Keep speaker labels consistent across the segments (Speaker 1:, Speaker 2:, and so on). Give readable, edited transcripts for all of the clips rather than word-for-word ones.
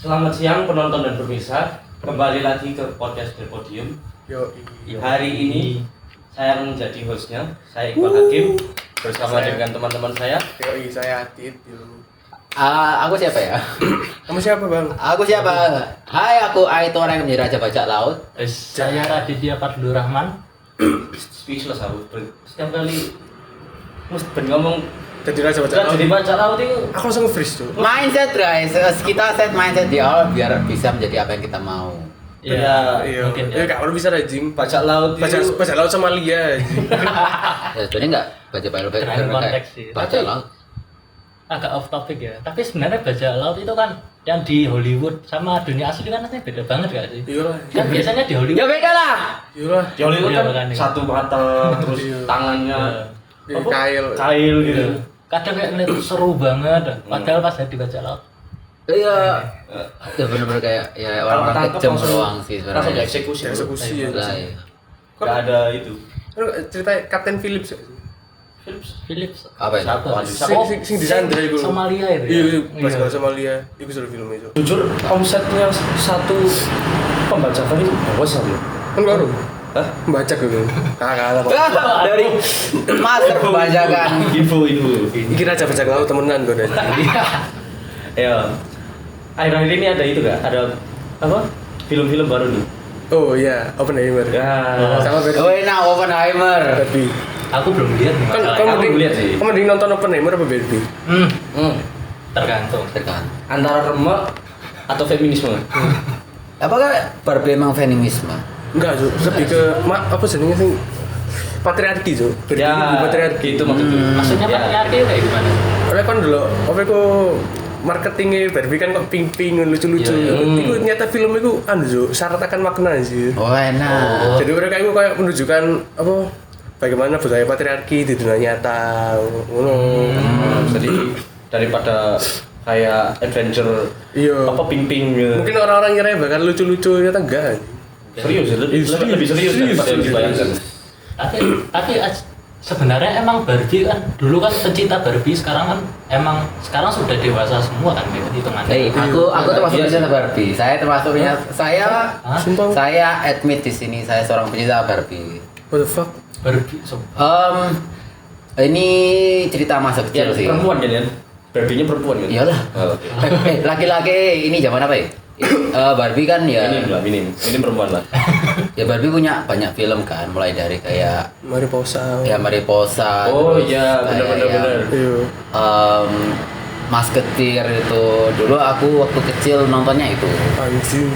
Speaker 1: Selamat siang penonton dan pemirsa. Kembali lagi ke podcast The Podium. Hari ini saya akan menjadi hostnya. Saya Iqbal Hakim bersama dengan teman-teman saya.
Speaker 2: Saya Adit.
Speaker 3: Aku siapa ya?
Speaker 2: Kamu siapa, Bang?
Speaker 3: Aku siapa? Hai, aku Aito orang yang menjadi raja bajak laut.
Speaker 4: Saya Raditya Fadlur Rahman.
Speaker 1: Speechless aku. Setiap kali mesti ngomong
Speaker 2: Jadi raja bajak laut.
Speaker 1: jadi bajak laut itu
Speaker 2: Aku langsung freeze tuh.
Speaker 3: Mindset guys, kita set mindset di awal biar bisa menjadi apa yang kita mau.
Speaker 1: Iya,
Speaker 4: mungkin
Speaker 2: Ya kalau bisa rajing.
Speaker 1: bajak laut itu
Speaker 2: Bajak laut sama Lia.
Speaker 3: Ya sebenarnya enggak bajak laut
Speaker 4: Tergantung konteks sih.
Speaker 3: bajak laut.
Speaker 4: Agak off topic ya. Tapi sebenarnya bajak laut itu kan yang di Hollywood sama dunia asli kan nanti beda banget gak sih?
Speaker 2: Iyalah.
Speaker 4: Kan biasanya di Hollywood.
Speaker 3: Ya beda lah.
Speaker 2: Iyalah.
Speaker 1: di Hollywood
Speaker 4: Iya,
Speaker 1: kan
Speaker 4: makanya.
Speaker 1: satu mata terus tangannya apa? Kail gitu.
Speaker 4: Kadang kayak ngeliat seru banget. Padahal pas di bajak laut.
Speaker 3: Iya. Itu benar-benar kayak ya orang
Speaker 1: ketangkep
Speaker 3: kejam
Speaker 1: langsung-
Speaker 3: doang sih
Speaker 1: langsung
Speaker 3: sebenarnya.
Speaker 1: dieksekusi.
Speaker 2: Eksekusi ya.
Speaker 3: Lah, iya.
Speaker 1: Gak ada itu.
Speaker 2: Cerita Kapten Phillips.
Speaker 4: Philips.
Speaker 3: Apa itu?
Speaker 1: Siapa?
Speaker 2: Sing di Sandra itu.
Speaker 4: Somalia itu.
Speaker 2: Iya,
Speaker 4: ya?
Speaker 2: bahasa Somalia. Itu sudah film itu.
Speaker 1: Jujur omsetnya satu pembajakan itu bos aku.
Speaker 2: Kan baru.
Speaker 1: Hah?
Speaker 2: Baca gue. Kalah kok.
Speaker 3: Dari master pembajakan.
Speaker 1: Info.
Speaker 2: Iki raja bajak laut temenan gue.
Speaker 1: Ya. Akhir-akhir ini ada itu gak? Ada apa? Film-film baru nih.
Speaker 2: Oh iya, Oppenheimer.
Speaker 1: Ya.
Speaker 2: Sama
Speaker 3: Oh,
Speaker 2: Barbie.
Speaker 3: nah Oppenheimer.
Speaker 2: Barbie.
Speaker 4: Aku belum lihat nih.
Speaker 2: Kan
Speaker 4: masalahnya.
Speaker 2: kamu
Speaker 1: aku
Speaker 2: mending
Speaker 1: lihat sih.
Speaker 2: Kamu mending nonton Oppenheimer apa Barbie?
Speaker 4: Tergantung.
Speaker 3: Tekan.
Speaker 1: Antara remek atau feminisme.
Speaker 3: Apakah Barbie emang feminisme?
Speaker 2: Enggak, Cuk. Lebih ke apa jenenge sing patriarki, Cuk. Barbie itu patriarki.
Speaker 1: Itu maksudnya.
Speaker 4: Maksudnya
Speaker 1: Ya.
Speaker 4: patriarki kayak gimana?
Speaker 2: Oleh kan dulu, apa kok marketingnya Barbie kan kok pink-pink lucu-lucu.
Speaker 1: Iya, iya.
Speaker 2: Itu nyata film itu Cuk, syarat akan makna sih.
Speaker 3: Oh, enak.
Speaker 2: Jadi mereka itu kayak menunjukkan apa bagaimana budaya patriarki di dunia nyata. Ngono.
Speaker 1: Jadi daripada kayak adventure
Speaker 2: Iya.
Speaker 1: apa ping-ping gitu.
Speaker 2: Mungkin orang-orang kira bakal lucu-lucu ternyata enggak.
Speaker 1: Serius, lebih serius daripada yang dibayangkan.
Speaker 4: Tapi sebenarnya emang Barbie kan dulu kan pencinta Barbie, sekarang kan emang sekarang sudah dewasa semua kan hitungannya.
Speaker 3: Aku termasuk
Speaker 1: Iya sih.
Speaker 3: pencinta Barbie. Saya termasuknya
Speaker 4: Hah?
Speaker 2: Sumpah.
Speaker 3: saya admit di sini saya seorang pencinta Barbie.
Speaker 2: What the fuck?
Speaker 4: Barbie
Speaker 3: Ini cerita masa
Speaker 1: Ya,
Speaker 3: kecil sih.
Speaker 1: perempuan kan ya? Barbie-nya perempuan kan?
Speaker 3: Iyalah.
Speaker 1: Oh, oke.
Speaker 3: Laki-laki ini zaman apa ya? Barbie kan ya.
Speaker 1: Minim perempuan lah.
Speaker 3: Ya Barbie punya banyak film kan, mulai dari kayak
Speaker 2: Mariposa.
Speaker 3: ya Mariposa.
Speaker 1: Oh
Speaker 3: terus
Speaker 1: iya,
Speaker 3: kayak
Speaker 1: benar.
Speaker 3: yang,
Speaker 2: Iya.
Speaker 3: Musketeer itu. Dulu aku waktu kecil nontonnya itu.
Speaker 2: Anjing.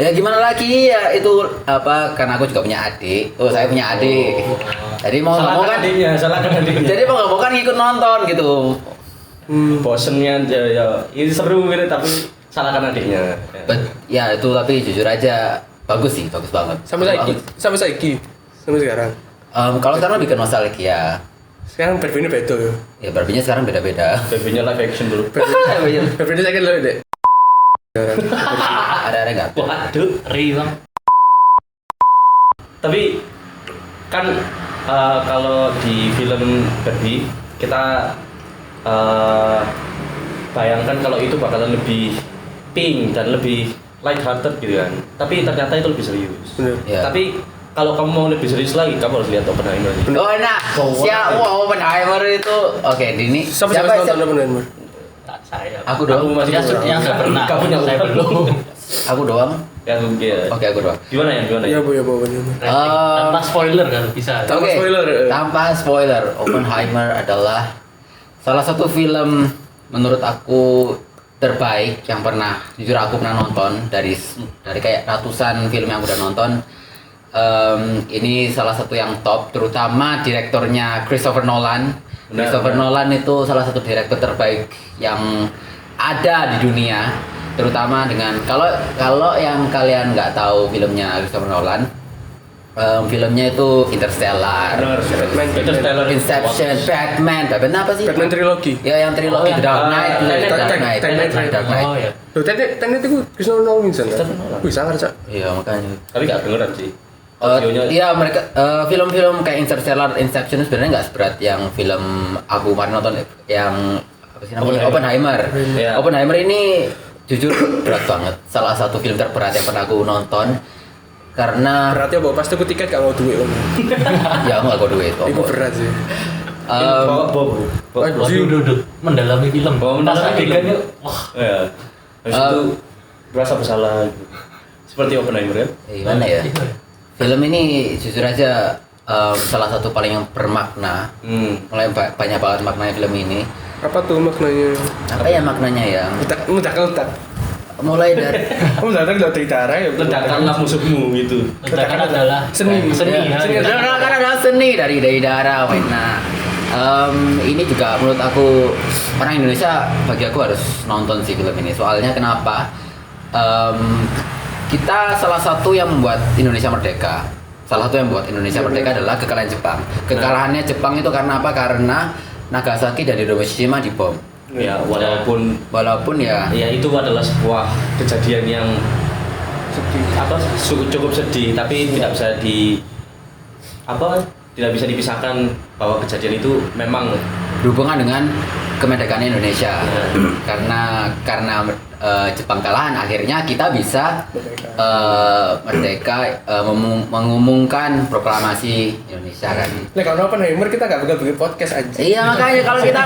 Speaker 3: Ya gimana lagi ya itu apa karena aku juga punya adik. Oh, saya punya adik. Jadi mau nggak mau kan
Speaker 1: salahkan adiknya.
Speaker 3: jadi mau nggak mau kan ikut nonton gitu.
Speaker 1: Bosennya ya ini seru gitu tapi salahkan adiknya.
Speaker 3: Ya itu tapi jujur aja bagus sih, bagus banget.
Speaker 2: Sampai saiki. Sampai sekarang.
Speaker 3: Kalau sekarang lebih ke nostalgia.
Speaker 2: Sekarang Barbie ini beda ya.
Speaker 3: Ya Barbie-nya sekarang beda-beda.
Speaker 1: Barbie-nya live action dulu.
Speaker 2: Barbie ini saya kan dek.
Speaker 3: Ada nggak?
Speaker 1: Waduh.
Speaker 4: Ri bang.
Speaker 1: Tapi kan kalau di film Barbie kita bayangkan kalau itu bakalan lebih pink dan lebih light hearted gitu kan. Tapi ternyata itu lebih serius.
Speaker 2: Bener.
Speaker 3: Ya.
Speaker 1: Tapi kalau kamu mau lebih serius lagi, kamu harus lihat Oppenheimer aja.
Speaker 3: Oh enak. Siapa? Wow, Oppenheimer itu. Oke, Dini.
Speaker 2: Siapa nonton Oppenheimer?
Speaker 4: Saya.
Speaker 3: Aku doang.
Speaker 1: Aku masih
Speaker 4: yang nggak pernah.
Speaker 1: Kamu yang
Speaker 4: Saya belum.
Speaker 3: Aku doang.
Speaker 1: Ya, ya.
Speaker 3: Oke, aku doang.
Speaker 1: Gimana ya?
Speaker 2: Iya, Bu, Oppenheimer.
Speaker 4: Tanpa spoiler kan bisa.
Speaker 2: Tanpa
Speaker 3: Oke,
Speaker 2: spoiler.
Speaker 3: Tanpa spoiler, Oppenheimer adalah salah satu film menurut aku terbaik yang pernah jujur aku pernah nonton dari kayak ratusan film yang udah nonton. Ini salah satu yang top, terutama direktornya Christopher Nolan.
Speaker 1: Benar,
Speaker 3: Christopher
Speaker 1: benar.
Speaker 3: Nolan itu salah satu direktur terbaik yang ada di dunia, terutama dengan kalau yang kalian nggak tahu filmnya Christopher Nolan, filmnya itu Interstellar,
Speaker 1: Interstellar,
Speaker 3: Inception, Batman apa sih?
Speaker 2: Batman trilogi.
Speaker 3: Ya yang trilogi
Speaker 4: Oh,
Speaker 3: Dark Knight, Dark Knight.
Speaker 2: Oh iya. Loh, Tenet itu Christopher Nolan kan?
Speaker 1: Christopher Nolan.
Speaker 2: Wih, sangar, Cak.
Speaker 3: Iya makanya.
Speaker 1: Tapi gak kedengeran sih. Audionya
Speaker 3: Iya mereka film-film kayak Interstellar, Inception sebenarnya nggak seberat yang film aku kemarin nonton yang apa sih namanya Oppenheimer.
Speaker 1: Iya.
Speaker 3: Oppenheimer ini jujur berat banget. Salah satu film terberat yang pernah aku nonton karena
Speaker 2: Beratnya bawa pasti aku tiket gak mau duit om.
Speaker 3: ya aku gak duit kok.
Speaker 2: Itu berat sih.
Speaker 4: Waduh, mendalami film.
Speaker 1: Mendalami film.
Speaker 4: Adegannya, wah.
Speaker 1: Ya. Habis itu merasa bersalah gitu. Seperti Oppenheimer kan?
Speaker 3: Gimana ya? Film ini jujur aja salah satu paling yang bermakna. Mulai banyak banget maknanya film ini.
Speaker 2: Apa tuh maknanya?
Speaker 3: Apa ya maknanya ya?
Speaker 2: Ledak.
Speaker 3: Mulai dari
Speaker 2: Ledak gak dari darah ya.
Speaker 1: Ledakkanlah musuhmu gitu.
Speaker 4: Ledakan adalah
Speaker 2: Seni.
Speaker 4: ya.
Speaker 3: karena adalah seni dari darah. Nah, ini juga menurut aku orang Indonesia bagi aku harus nonton sih film ini. Soalnya kenapa? Kita salah satu yang membuat Indonesia merdeka. Salah satu yang membuat Indonesia merdeka adalah kekalahan Jepang. Kekalahannya Jepang itu karena apa? Karena Nagasaki dan Hiroshima dibom.
Speaker 1: Ya, walaupun
Speaker 3: ya
Speaker 1: itu adalah sebuah kejadian yang cukup sedih, tapi tidak bisa dipisahkan bahwa kejadian itu memang
Speaker 3: berhubungan dengan kemerdekaan Indonesia. Karena Jepang kalahan, akhirnya kita bisa merdeka, mengumumkan proklamasi Indonesia kan.
Speaker 2: Nah kalau Oppenheimer kita gak bakal bikin podcast aja.
Speaker 3: Iya makanya kalau tidak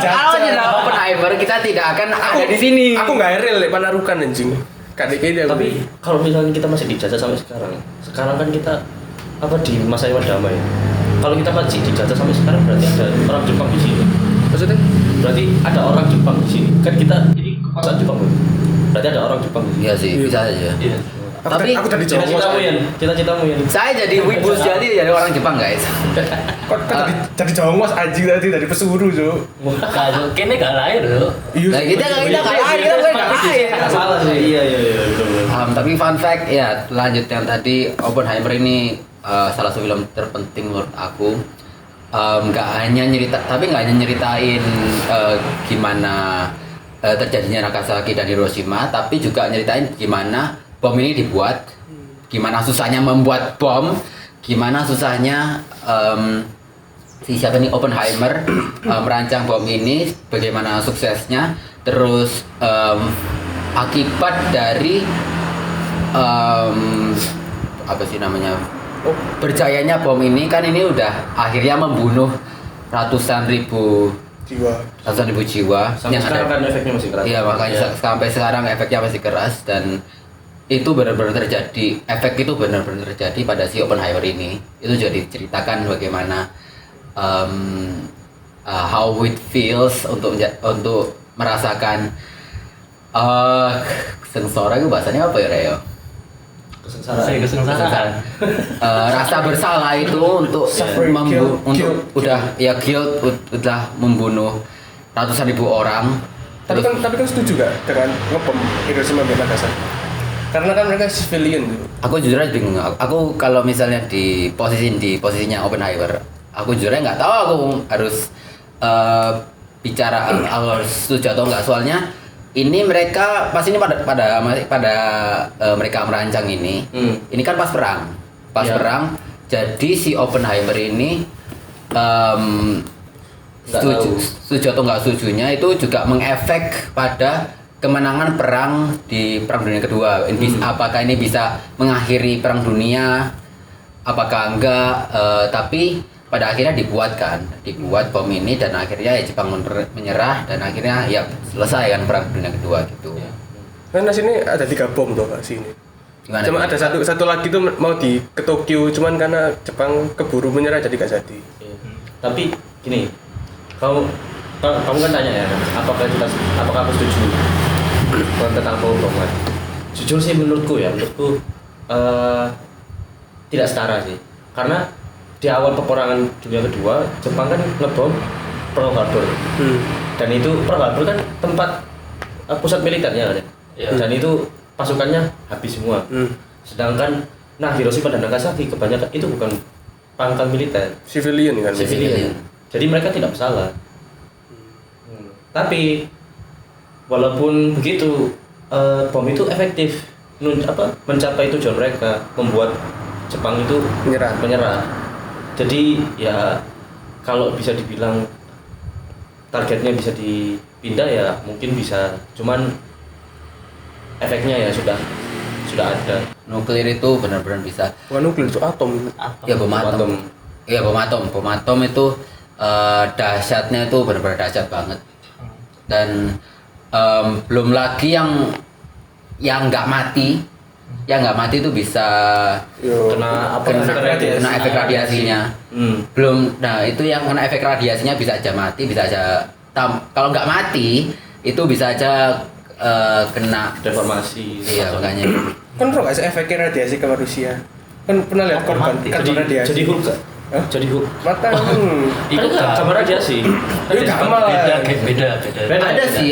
Speaker 3: Oppenheimer kita tidak akan ada di sini.
Speaker 2: Aku gak real Panarukan anjing. Kadek-kadek.
Speaker 1: tapi kalau misalnya kita masih dijajah sampai sekarang kan kita di masa yang damai. Kalau kita masih dijajah sampai sekarang berarti ada orang Jepang di sini.
Speaker 2: Maksudnya?
Speaker 1: Berarti ada orang Jepang di sini. Kan kita ini kekuasaan Jepang loh. Berarti ada orang Jepang di sini.
Speaker 3: Iya sih, bisa aja.
Speaker 1: Iya.
Speaker 3: Tapi
Speaker 2: aku tadi
Speaker 1: Cita-citamu ya.
Speaker 3: saya jadi wibu sejati jadi orang Jepang guys.
Speaker 2: Kok jadi jongos anjing tadi dari pesuruh Jo.
Speaker 4: Kalau kene gak lahir loh.
Speaker 3: Nah kita nggak lahir.
Speaker 1: Salah sih. Iya betul.
Speaker 3: Tapi fun fact ya lanjut yang tadi Oppenheimer ini salah satu film terpenting menurut aku. Nggak hanya nyeritain gimana terjadinya Nagasaki dan Hiroshima, tapi juga nyeritain gimana bom ini dibuat, gimana susahnya membuat bom, gimana susahnya si siapa nih Oppenheimer merancang bom ini, bagaimana suksesnya, terus akibat dari apa sih namanya berjayanya bom ini kan ini udah akhirnya membunuh ratusan ribu jiwa
Speaker 1: Sampai sekarang kan efeknya masih keras.
Speaker 3: iya makanya sampai sekarang efeknya masih keras dan itu benar-benar terjadi, efek itu benar-benar terjadi pada si Oppenheimer ini. Itu jadi ceritakan bagaimana how it feels untuk merasakan sengsara itu bahasanya apa ya Reo?
Speaker 4: Kesengsaraan.
Speaker 3: Rasa bersalah itu untuk guilt udah membunuh ratusan ribu orang.
Speaker 2: Tapi kan setuju gak dengan ngebom Hiroshima dan Nagasaki? Karena kan mereka civilian gitu.
Speaker 3: Aku jujur aja bingung. Aku kalau misalnya di posisinya Oppenheimer, aku jujur aja nggak tahu aku harus bicara harus setuju atau nggak. Soalnya ini mereka pas ini pada mereka merancang ini. Ini kan pas perang. Perang. Jadi si Oppenheimer ini setuju atau nggak setujunya itu juga mengefek pada kemenangan perang di Perang Dunia Kedua. Apakah ini bisa mengakhiri Perang Dunia? Apakah enggak? Tapi pada akhirnya dibuat bom ini dan akhirnya ya Jepang menyerah dan akhirnya ya selesai kan Perang Dunia Kedua gitu.
Speaker 2: Karena sini ada 3 bom tuh Pak sini.
Speaker 3: Gimana?
Speaker 2: Cuma ada satu lagi tuh mau ke Tokyo, cuman karena Jepang keburu menyerah jadi gak jadi.
Speaker 1: Tapi gini, kamu kan tanya ya, apakah aku setuju tentang bom kan? Jujur sih menurutku tidak setara sih, karena di awal peperangan dunia kedua Jepang kan ngebom Pearl Harbor, dan itu Pearl Harbor kan tempat pusat militernya kan ya, dan itu pasukannya habis semua. Sedangkan Hiroshima dan Nagasaki kebanyakan itu bukan pangkal militer,
Speaker 2: civilian kan.
Speaker 1: Jadi mereka tidak bersalah. Tapi walaupun begitu bom itu efektif mencapai tujuan mereka, membuat Jepang itu menyerah. Jadi ya kalau bisa dibilang targetnya bisa dipindah ya mungkin bisa, cuman efeknya ya sudah ada.
Speaker 3: Nuklir itu benar-benar bisa.
Speaker 2: Bukan nuklir itu atom.
Speaker 3: Ya bom atom. Iya bom atom itu dahsyatnya itu benar-benar dahsyat banget. Dan belum lagi yang nggak mati itu bisa
Speaker 1: Kena
Speaker 3: efek radiasinya. Belum, nah itu yang kena efek radiasinya bisa aja mati, bisa aja kalau nggak mati itu bisa aja kena
Speaker 1: deformasi.
Speaker 3: Iya makanya.
Speaker 2: Kan pernah nggak sih efeknya radiasi ke manusia? Kan pernah lihat korban
Speaker 4: mati.
Speaker 2: karena radiasi.
Speaker 1: Jadi Hulk.
Speaker 2: Hah?
Speaker 1: Jadi Hulk.
Speaker 2: Mata
Speaker 4: Itu
Speaker 1: Kan sama radiasi.
Speaker 2: Itu gamal.
Speaker 4: beda.
Speaker 3: Ada sih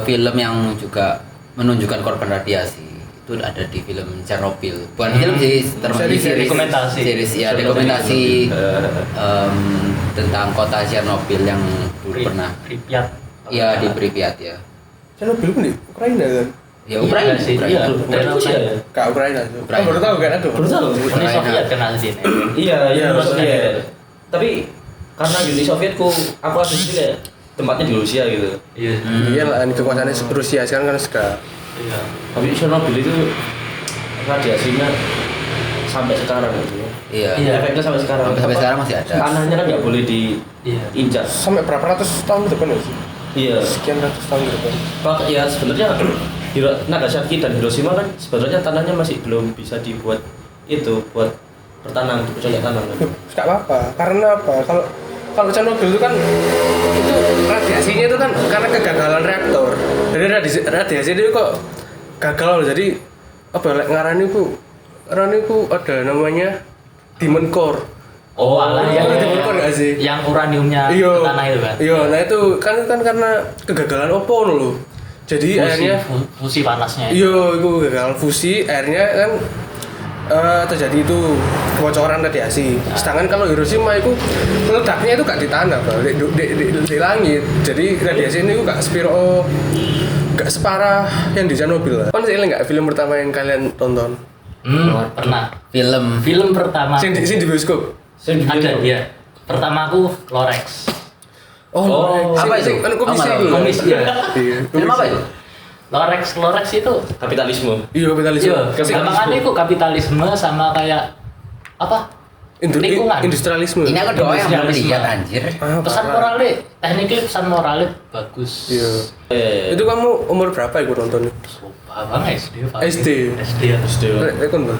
Speaker 3: film yang juga menunjukkan korban radiasi. Itu ada di film Chernobyl. Bukan film sih, termasuk
Speaker 2: Series.
Speaker 4: Dokumentasi.
Speaker 3: Series ya, dokumentasi tentang kota Chernobyl yang dulu pernah.
Speaker 4: Pripyat.
Speaker 3: Iya di Pripyat ya.
Speaker 2: Chernobyl kan di Ukraina kan?
Speaker 3: Ya Ukraina
Speaker 4: sih.
Speaker 3: Ukraina.
Speaker 4: Iya,
Speaker 1: Dari Rusia ya?
Speaker 2: Kak Ukraina tuh.
Speaker 3: Ukraina.
Speaker 2: Oh, baru tahu kan aku.
Speaker 1: Baru tahu.
Speaker 4: Uni Soviet kena sini.
Speaker 1: Iya,
Speaker 2: Iya,
Speaker 1: Uni
Speaker 2: Rusia.
Speaker 1: Soviet. Tapi karena Uni Sovietku aku asli sini ya, tempatnya di Rusia gitu.
Speaker 4: Iya.
Speaker 2: Iya lah, kekuasaannya Rusia sekarang kan sudah.
Speaker 4: Iya.
Speaker 1: Tapi Chernobyl itu radiasinya sampai sekarang gitu ya.
Speaker 3: Iya.
Speaker 4: Iya.
Speaker 1: Efeknya sampai sekarang.
Speaker 3: Sampai sekarang masih ada.
Speaker 1: Tanahnya kan nggak boleh
Speaker 4: Iya.
Speaker 1: diinjak.
Speaker 2: Sampai berapa ratus tahun ke depan ya sih?
Speaker 1: Iya.
Speaker 2: Sekian ratus tahun ke depan.
Speaker 1: Pak ya sebenarnya Nagasaki dan Hiroshima kan sebenarnya tanahnya masih belum bisa dibuat itu buat bertanam, bercocok tanam kan.
Speaker 2: Gak apa-apa. Karena apa? Kalau Chernobyl itu kan itu radiasinya itu kan karena kegagalan reaktor. Jadi radiasi itu kok gagal loh. Jadi apa ya, ngarani ku ada namanya Demon Core.
Speaker 4: Oh, alah
Speaker 2: Yang
Speaker 4: yang
Speaker 2: Demon Core nggak sih?
Speaker 4: yang uraniumnya
Speaker 2: Iya.
Speaker 4: ke tanah itu kan.
Speaker 2: Iya, nah itu kan karena kegagalan opo loh. Jadi akhirnya
Speaker 4: Fusi panasnya.
Speaker 2: iya itu gagal fusi akhirnya kan terjadi itu kebocoran radiasi. Sedangkan kalau Hiroshima itu meledaknya itu gak di tanah, Bro, di langit. Jadi radiasi ini gak gak separah yang di Chernobyl. Kan sih enggak film pertama yang kalian tonton?
Speaker 4: Pernah.
Speaker 3: Film
Speaker 4: Pertama.
Speaker 2: Sing di bioskop.
Speaker 4: Ada dia. Pertama aku Lorex.
Speaker 3: apa itu?
Speaker 2: Kan komisi
Speaker 3: Oh,
Speaker 2: itu.
Speaker 4: Komis ya.
Speaker 2: Iya.
Speaker 3: film apa itu?
Speaker 4: Lorex itu
Speaker 1: Kapitalisme.
Speaker 2: Iya, kapitalisme.
Speaker 4: iya, gampangannya itu kapitalisme sama kayak apa? Lingkungan.
Speaker 2: Industrialisme.
Speaker 3: Ini aku doang yang belum
Speaker 4: Industrialisme.
Speaker 3: lihat anjir.
Speaker 4: Pesan moralnya, tekniknya pesan moralnya bagus.
Speaker 2: Iya. Itu kamu umur berapa ya nonton?
Speaker 4: Lupa banget SD. Pak.
Speaker 2: SD.
Speaker 4: SD ya.
Speaker 2: Rekon Bang.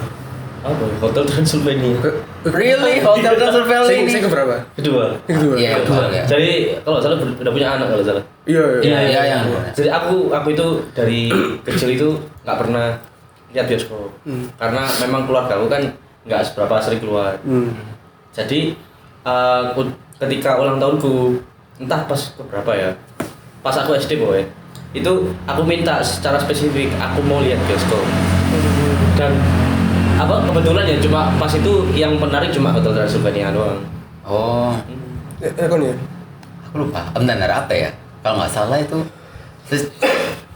Speaker 1: Apa? Hotel Transylvania.
Speaker 3: Really? Hotel Transylvania ini?
Speaker 2: Sing keberapa?
Speaker 1: Kedua.
Speaker 2: Yang kedua.
Speaker 3: Iya, kedua ya.
Speaker 1: Jadi kalau nggak salah udah punya anak kalau nggak salah.
Speaker 2: Iya.
Speaker 3: Iya, yang.
Speaker 1: Jadi aku itu dari kecil itu nggak pernah lihat bioskop karena memang keluarga aku kan nggak seberapa sering keluar. Jadi ketika ulang tahunku entah pas keberapa ya, pas aku SD boy, itu aku minta secara spesifik aku mau lihat bioskop dan apa kebetulan ya cuma pas itu yang menarik cuma Hotel Transylvania doang.
Speaker 3: Oh,
Speaker 2: Rekon ya.
Speaker 3: aku lupa. Bentar apa ya? Kalau nggak salah itu.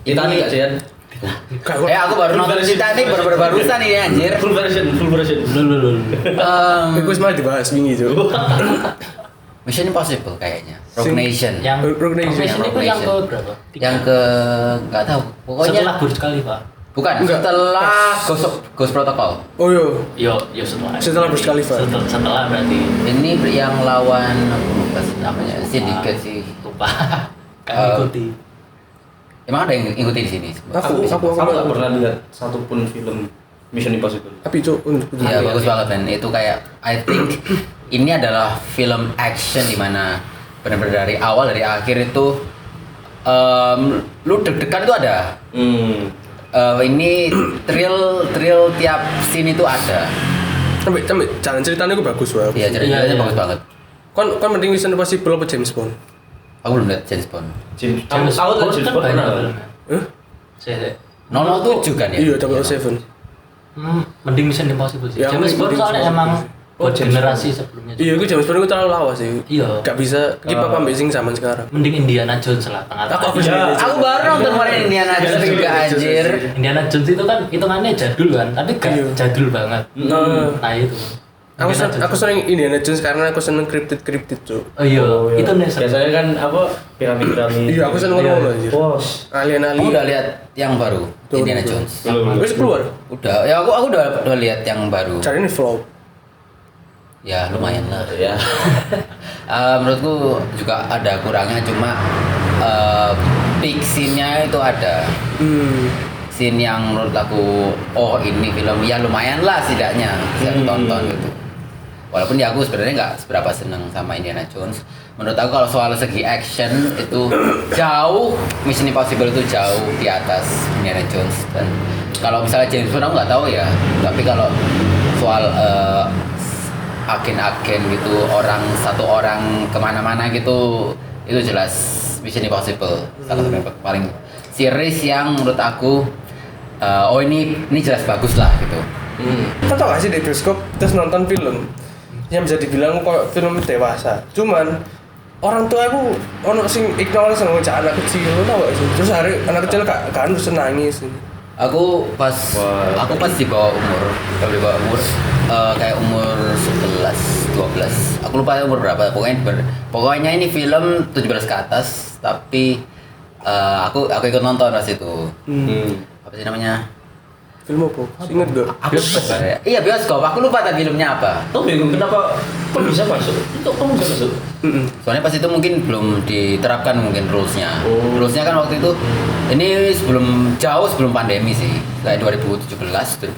Speaker 1: Titanic nggak sih kan?
Speaker 3: Aku baru nonton Titanic barusan ini anjir.
Speaker 1: Full version.
Speaker 2: Itu malah dibahas wingi itu.
Speaker 3: Mission Impossible kayaknya. Rogue Nation.
Speaker 4: Yang
Speaker 2: Rogue Nation.
Speaker 4: Rogue Nation itu
Speaker 3: Rogue
Speaker 4: yang ke
Speaker 3: Nation.
Speaker 4: berapa?
Speaker 3: Yang ke nggak tahu. Pokoknya
Speaker 4: Setelah Burj Khalifa.
Speaker 3: bukan.
Speaker 2: Enggak.
Speaker 3: Setelah Ghost Protocol.
Speaker 2: Oh iya.
Speaker 4: Yo setelah.
Speaker 2: Setelah Burj Khalifa.
Speaker 4: Setelah berarti
Speaker 3: Ini yang lawan aku lupa sih namanya. Syndicate sih.
Speaker 4: lupa. Kan ikuti.
Speaker 3: Emang ada yang ikuti di sini?
Speaker 2: Aku
Speaker 1: nggak pernah lihat satupun film Mission Impossible.
Speaker 2: Tapi cuk.
Speaker 3: Iya bagus banget men. Itu kayak I think ini adalah film action di mana benar-benar dari awal dari akhir itu lu deg-degan tuh ada. Ini thrill tiap scene itu ada.
Speaker 2: Sampai jalan ceritanya itu bagus banget.
Speaker 3: Iya ceritanya
Speaker 4: Iya.
Speaker 3: bagus banget.
Speaker 2: Kan mending Mission Impossible apa James Bond?
Speaker 3: Aku belum lihat James Bond.
Speaker 1: James
Speaker 4: James
Speaker 1: Bond
Speaker 4: Bond kan
Speaker 1: pernah.
Speaker 4: banyak filmnya.
Speaker 2: Hah?
Speaker 4: Saya
Speaker 3: 007 kan ya?
Speaker 2: Iya, 007.
Speaker 4: mending Mission Impossible sih.
Speaker 2: Ya,
Speaker 4: James Bond
Speaker 2: mending
Speaker 4: soalnya
Speaker 2: Mission
Speaker 4: emang
Speaker 2: Impossible.
Speaker 4: buat generasi sebelumnya.
Speaker 2: Iya, itu James Bond itu terlalu lawas sih.
Speaker 4: Iya.
Speaker 2: Gak bisa keep up ambil sing zaman sekarang.
Speaker 4: Mending Indiana Jones lah tengah-tengah.
Speaker 2: Aku
Speaker 1: Ya.
Speaker 3: Aku baru nonton kemarin Indiana Jones juga anjir.
Speaker 4: Indiana Jones itu kan hitungannya jadul kan, tapi gak
Speaker 2: Iya.
Speaker 4: jadul banget.
Speaker 2: Nah,
Speaker 4: Nah itu.
Speaker 2: Aku sering Indiana Jones karena aku seneng cryptid Cuk.
Speaker 4: Oh iya, itu nih
Speaker 1: Biasanya kan apa piramid.
Speaker 2: Iya, aku seneng ngono anjir.
Speaker 1: Bos.
Speaker 2: Alien.
Speaker 3: Kamu udah lihat yang baru
Speaker 2: Tuh,
Speaker 3: Indiana
Speaker 2: tuh.
Speaker 3: Jones?
Speaker 2: Wis keluar.
Speaker 3: Udah, ya aku udah lihat yang baru.
Speaker 2: Cari ini flop.
Speaker 3: Ya lumayan lah.
Speaker 1: Ya.
Speaker 3: Menurutku juga ada kurangnya, cuma peak scene-nya itu ada. Scene yang menurut aku, oh ini film ya lumayan lah setidaknya bisa ditonton gitu. Walaupun ya aku sebenarnya nggak seberapa seneng sama Indiana Jones. Menurut aku kalau soal segi action itu jauh, Mission Impossible itu jauh di atas Indiana Jones. Dan kalau misalnya James Bond aku nggak tahu ya, tapi kalau soal agen-agen gitu, satu orang kemana-mana gitu, itu jelas Mission Impossible. Salah satu yang paling series yang menurut aku oh ini jelas bagus lah gitu.
Speaker 2: Kau tau gak sih di bioskop terus nonton film yang bisa dibilang kok film dewasa, cuman orang tua aku ono sing ignorance sama anak kecil, tau gak sih? Terus hari anak kecil kan terus nangis.
Speaker 3: Aku pas di bawah umur, kayak umur 11, 12. Aku lupa umur berapa. Pokoknya ini film 17 ke atas, tapi aku ikut nonton pas itu. Apa sih namanya?
Speaker 2: Film apa? Ingat gak?
Speaker 3: Iya bioskop. Aku lupa tadi filmnya apa.
Speaker 1: Tuh bingung kenapa kok bisa masuk? Kok kamu bisa masuk?
Speaker 3: Soalnya pas itu mungkin belum diterapkan mungkin rulesnya. Rulesnya kan waktu itu ini jauh sebelum pandemi sih, kayak 2017,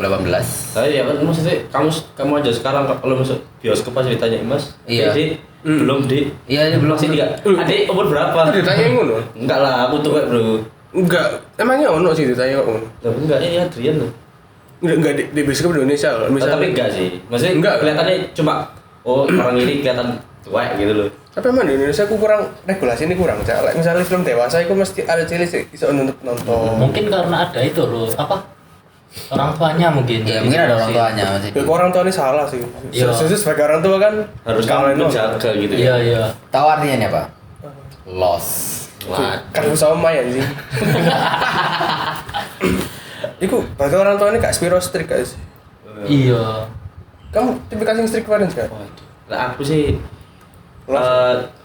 Speaker 3: 2018.
Speaker 1: Ya kan maksudnya kamu aja sekarang kalau masuk bioskop pasti ditanya Mas.
Speaker 3: Iya.
Speaker 1: Jadi belum di.
Speaker 3: Iya, belum
Speaker 1: Masih enggak. Adik umur berapa?
Speaker 2: Ditanya ngono?
Speaker 1: Enggak lah, aku tuh kayak bro.
Speaker 2: Enggak. Emangnya ono sih ditanya kok ngono?
Speaker 1: Lah enggak ini Adrian loh.
Speaker 2: Enggak di bioskop di Indonesia kalau misalnya.
Speaker 1: Tapi enggak sih. Maksudnya
Speaker 2: Enggak.
Speaker 1: kelihatannya cuma orang ini kelihatan tua gitu loh.
Speaker 2: Tapi emang di Indonesia aku kurang regulasi ini kurang. Like, misalnya film dewasa aku mesti ada cilik sih bisa nonton.
Speaker 4: Mungkin karena ada itu loh, apa? Orang tuanya mungkin.
Speaker 3: Ya mungkin ada orang tuanya masih.
Speaker 2: Ya, orang tua ini salah sih.
Speaker 4: Iya.
Speaker 2: Sebagai orang tua kan
Speaker 1: Harus
Speaker 2: kalian
Speaker 1: kamu jaga gitu
Speaker 4: Iya,
Speaker 1: ya.
Speaker 4: iya.
Speaker 3: Tahu artinya apa? Lost.
Speaker 1: Wah.
Speaker 2: kan sama ya sih. Iku berarti orang tua ini gak spiro strict guys.
Speaker 4: Iya.
Speaker 2: Kamu tipikal yang strict parents gak?
Speaker 1: Waduh. Lah aku sih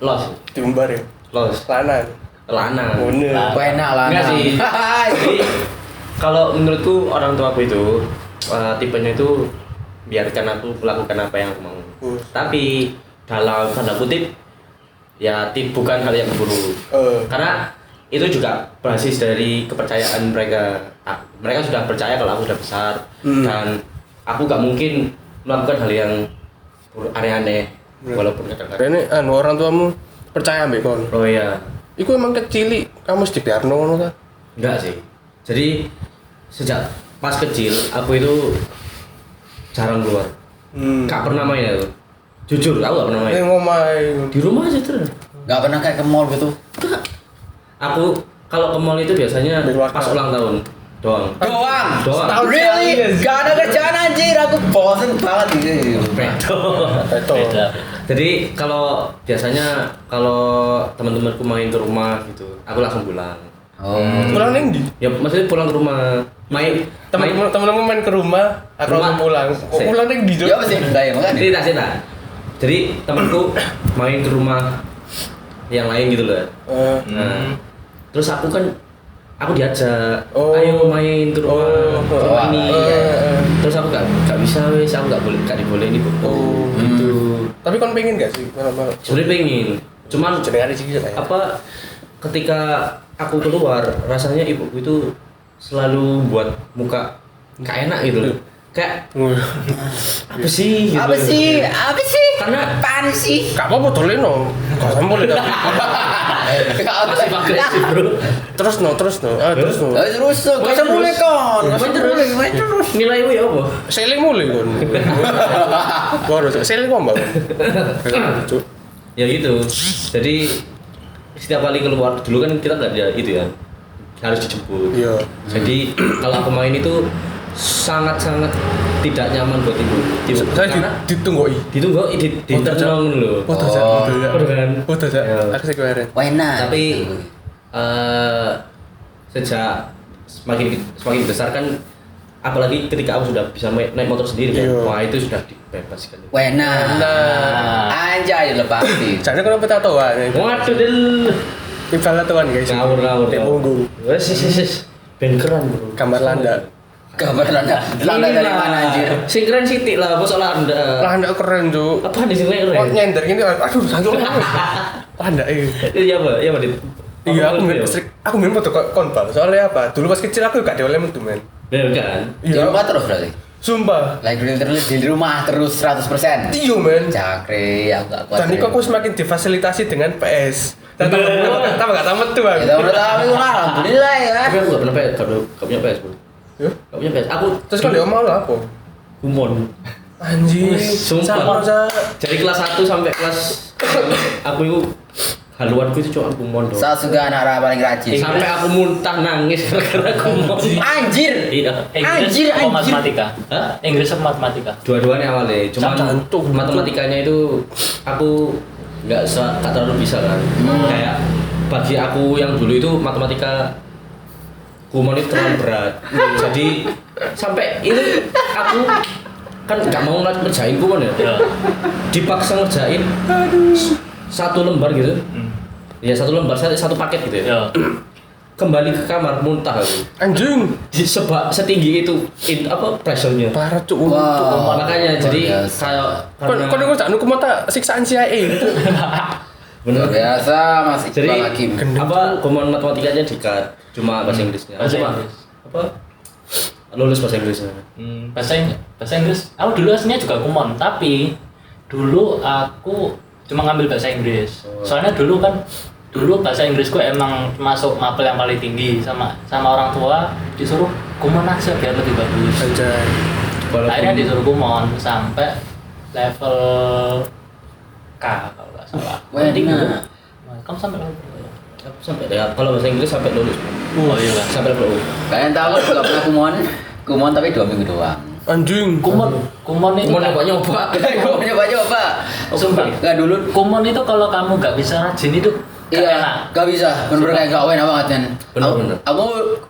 Speaker 1: los.
Speaker 2: Diumbar ya.
Speaker 1: Los.
Speaker 2: Lanang.
Speaker 1: Lanang.
Speaker 2: Bener.
Speaker 3: Kok enak lah.
Speaker 1: Enggak sih. Jadi kalau menurutku orang tua aku itu tipenya itu biarkan aku melakukan apa yang aku mau. Tapi dalam tanda kutip ya bukan hal yang buruk. Karena itu juga basis dari kepercayaan mereka. Mereka sudah percaya kalau aku sudah besar dan aku gak mungkin melakukan hal yang aneh-aneh walaupun kadang-kadang.
Speaker 2: Ini orang tuamu percaya ambek kon.
Speaker 1: Oh iya.
Speaker 2: Iku emang kecil, kamu mesti biarno ngono ta?
Speaker 1: Enggak sih. Jadi sejak pas kecil aku itu jarang keluar. Gak pernah main aku. Jujur, aku gak pernah main.
Speaker 2: Ngomai.
Speaker 1: Di rumah aja terus.
Speaker 3: Gak pernah kayak ke mall gitu.
Speaker 1: Enggak. Aku kalau ke mall itu biasanya
Speaker 2: Berwaktu.
Speaker 1: pas ulang tahun doang.
Speaker 3: Doang. Really? Gak ada kerjaan anjir, aku bosen banget gitu.
Speaker 2: Betul.
Speaker 4: Beda.
Speaker 1: Jadi kalau biasanya kalau teman-temanku main ke rumah gitu, aku langsung pulang.
Speaker 3: Oh.
Speaker 2: Pulang neng di?
Speaker 1: Ya maksudnya pulang ke rumah, main
Speaker 2: Teman-teman main ke rumah, aku
Speaker 1: Rumah.
Speaker 2: langsung pulang.
Speaker 1: Sik.
Speaker 2: Pulang neng di
Speaker 3: Ya masih saya makanya.
Speaker 1: cerita. Jadi temanku main ke rumah yang lain gitu loh. Nah, terus aku diajak, ayo main ke rumah ini. Terus aku gak bisa wes, aku gak dibolehin ibu. Gitu.
Speaker 2: Tapi kon pengen gak sih?
Speaker 1: Sebenarnya pengen, cuman
Speaker 2: Jenengan sih ya.
Speaker 1: apa ketika aku keluar rasanya ibuku itu selalu buat muka gak enak gitu loh. Kayak apa sih gitu.
Speaker 3: Apa sih?
Speaker 1: Karena
Speaker 3: apaan sih?
Speaker 2: Gak apa-apa dolen no. Gak sama boleh tapi.
Speaker 1: masih agresif bro.
Speaker 2: Terus no.
Speaker 3: Terus gak usah mulai kon. Main terus.
Speaker 1: Nilai gue apa?
Speaker 2: Selling mulai kon. Baru selling kok mbak.
Speaker 1: Ya gitu. Jadi setiap kali keluar dulu kan kita nggak ada itu ya, harus dijemput.
Speaker 2: Iya.
Speaker 1: Jadi kalau aku main itu sangat tidak nyaman buat ibu.
Speaker 2: Saya
Speaker 1: Karena
Speaker 2: ditunggu.
Speaker 1: ditunggu ditenang loh.
Speaker 2: Foto
Speaker 1: kan?
Speaker 2: Foto
Speaker 1: Ya.
Speaker 2: Aku sih kemarin.
Speaker 3: Why not?
Speaker 1: Tapi sejak semakin besar kan apalagi ketika aku sudah bisa naik motor sendiri kan.
Speaker 2: Iya.
Speaker 1: Wah, itu sudah dibebaskan.
Speaker 3: Wena.
Speaker 2: Nah.
Speaker 3: Anjay dilepasi.
Speaker 2: Jadi kenapa tatoan?
Speaker 1: Waduh, del.
Speaker 2: Ibal tatoan guys.
Speaker 1: Ngawur.
Speaker 2: Di punggung.
Speaker 1: Wes. Ben keren, Bro.
Speaker 2: Gambar landa.
Speaker 3: Gambar landa dari mana anjir?
Speaker 1: Sing keren Siti lah, bos Landa.
Speaker 2: Landa keren tuh.
Speaker 1: Apa di sini
Speaker 2: Oh
Speaker 1: keren?
Speaker 2: nyender gini, aduh satu lagi. Landa
Speaker 1: Iya, Pak. Iya, Pak.
Speaker 2: Iya, aku main foto konbal. Soalnya apa? Dulu pas kecil aku gak dioleh metu men.
Speaker 1: Bener kan?
Speaker 3: Di rumah terus berarti.
Speaker 2: Sumpah.
Speaker 3: Lagi di rumah terus 100%.
Speaker 2: Iya men.
Speaker 3: Cakri, aku gak kuat.
Speaker 2: Dan itu aku semakin difasilitasi dengan PS. Dan tambah gak tamat tuh bang.
Speaker 3: Ya udah tahu lah, alhamdulillah ya.
Speaker 1: Tapi aku gak pernah PS, gak punya PS, Bro.
Speaker 2: Ya.
Speaker 1: Gak punya PS. Aku
Speaker 2: Terus kan dia mau lo apa?
Speaker 1: kumon.
Speaker 2: Anjing.
Speaker 1: Sumpah.
Speaker 2: Sama.
Speaker 1: Dari kelas 1 sampai kelas aku itu haluanku itu cuma kumon doang.
Speaker 3: Saat juga anak paling rajin.
Speaker 1: Sampai aku muntah nangis gara-gara kumon.
Speaker 3: Anjir.
Speaker 1: Iya.
Speaker 3: Anjir,
Speaker 4: Oh,
Speaker 3: anjir.
Speaker 4: matematika.
Speaker 1: Hah?
Speaker 4: Inggris sama matematika.
Speaker 1: Dua-duanya awalnya, cuma
Speaker 2: Jantung.
Speaker 1: matematikanya itu aku nggak terlalu bisa kan. Kayak bagi aku yang dulu itu matematika kumon itu terlalu berat. Jadi sampai ini aku kan nggak mau ngerjain kumon ya.
Speaker 4: Ya.
Speaker 1: Dipaksa ngerjain satu lembar gitu. Ya satu lembar, satu paket gitu ya.
Speaker 4: Ya.
Speaker 1: Kembali ke kamar muntah aku.
Speaker 2: Anjing.
Speaker 1: Setinggi itu pressure-nya.
Speaker 2: Parah cuk.
Speaker 3: Wah.
Speaker 1: Makanya
Speaker 3: luar
Speaker 1: jadi
Speaker 3: biasa.
Speaker 1: kayak
Speaker 2: Kau dengar tak? Nuku mata siksaan CIA gitu.
Speaker 1: bener.
Speaker 3: Luar biasa masih
Speaker 1: Jadi
Speaker 3: Iqbal Hakim.
Speaker 1: apa kumon matematikanya dikat, cuma bahasa Inggrisnya.
Speaker 4: Bahasa
Speaker 1: Cuma
Speaker 4: Inggris.
Speaker 1: apa lulus bahasa Inggrisnya.
Speaker 4: Bahasa Inggris. Aku dulu aslinya juga kumon, tapi dulu aku cuma ngambil bahasa Inggris. Soalnya dulu bahasa Inggrisku emang masuk mapel yang paling tinggi sama orang tua disuruh kumon aja biar lebih bagus.
Speaker 2: Anjay.
Speaker 4: Akhirnya disuruh kumon sampai level K kalau nggak salah.
Speaker 3: Wah, nah.
Speaker 4: Kamu sampai level
Speaker 1: Aku sampai ya kalau bahasa Inggris sampai lulus.
Speaker 4: Oh iya lah.
Speaker 1: Sampai level U.
Speaker 3: Kalian tahu aku juga pernah kumon tapi 2 minggu doang.
Speaker 2: Anjing.
Speaker 4: Kumon itu
Speaker 1: Kumon
Speaker 4: kan-
Speaker 1: nyoba.
Speaker 3: Kumon nyoba.
Speaker 4: Sumpah.
Speaker 3: Enggak dulu.
Speaker 4: Kumon itu kalau kamu nggak bisa rajin itu nggak enak.
Speaker 3: Iya, gak bisa. Bener-bener kayak gak enak banget kan.
Speaker 1: Bener-bener.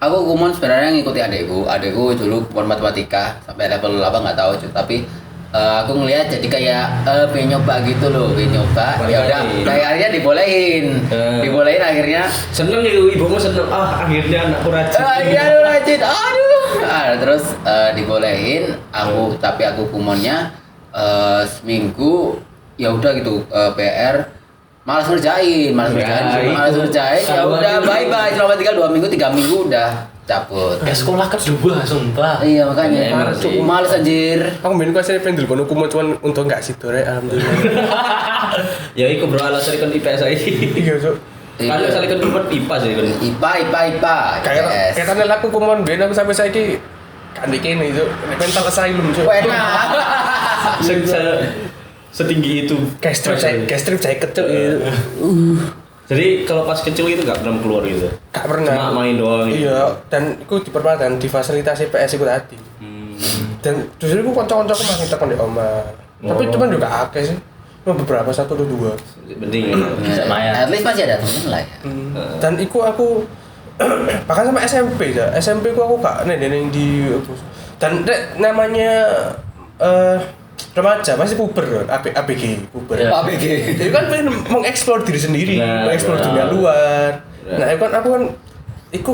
Speaker 3: Aku kumon sebenarnya ngikuti adekku. Adekku dulu kumon matematika sampai level apa nggak tahu cuy. Tapi aku ngelihat jadi kayak pengen nyoba gitu loh, pengen nyoba. Ya udah, kayak akhirnya dibolehin. Dibolehin akhirnya.
Speaker 1: Seneng itu ibumu seneng. Akhirnya anakku rajin.
Speaker 3: Iya aduh rajin. Terus dibolehin. Tapi aku kumonnya seminggu ya udah gitu PR. Malas ngerjain. Ya udah bye cuma tinggal 2 minggu 3 minggu udah cabut.
Speaker 4: Kayak sekolah kedua sumpah.
Speaker 3: Iya makanya
Speaker 1: Iya, emang sih.
Speaker 3: males anjir.
Speaker 2: Aku main kuasa pengen dulu kono cuman untuk enggak situ rek alhamdulillah.
Speaker 1: Ya iku bro alasan ikut IPS aja.
Speaker 2: Iya cuk.
Speaker 1: Kalau misalnya ikut IPA sih kan.
Speaker 3: IPA
Speaker 2: Kayak
Speaker 3: IPS.
Speaker 2: kayaknya aku kumon ben aku sampai saiki kan dikene cuk. Mental asylum cuk.
Speaker 3: Enak.
Speaker 1: Setinggi itu.
Speaker 2: Gastrip saya kecil gitu.
Speaker 1: Jadi kalau pas kecil itu nggak pernah keluar gitu.
Speaker 2: Gak pernah.
Speaker 1: Cuma main doang gitu.
Speaker 2: Iya, dan itu diperpanjang difasilitasi PS itu tadi. Dan justru aku kanca-kancaku masih tekan di oma. Tapi cuman juga akeh sih. Cuma beberapa 1 atau 2.
Speaker 1: Penting.
Speaker 4: Lumayan.
Speaker 3: At least masih ada temen lah ya.
Speaker 2: Dan iku aku bahkan sama SMP ya. SMP ku aku gak neneng di dan namanya remaja pasti puber kan, ABG puber.
Speaker 1: Ya.
Speaker 3: ABG.
Speaker 2: Jadi kan pengen mengeksplor diri sendiri,
Speaker 1: Nah,
Speaker 2: mengeksplor
Speaker 1: nah.
Speaker 2: dunia luar.
Speaker 1: Nah.
Speaker 2: Nah, aku kan aku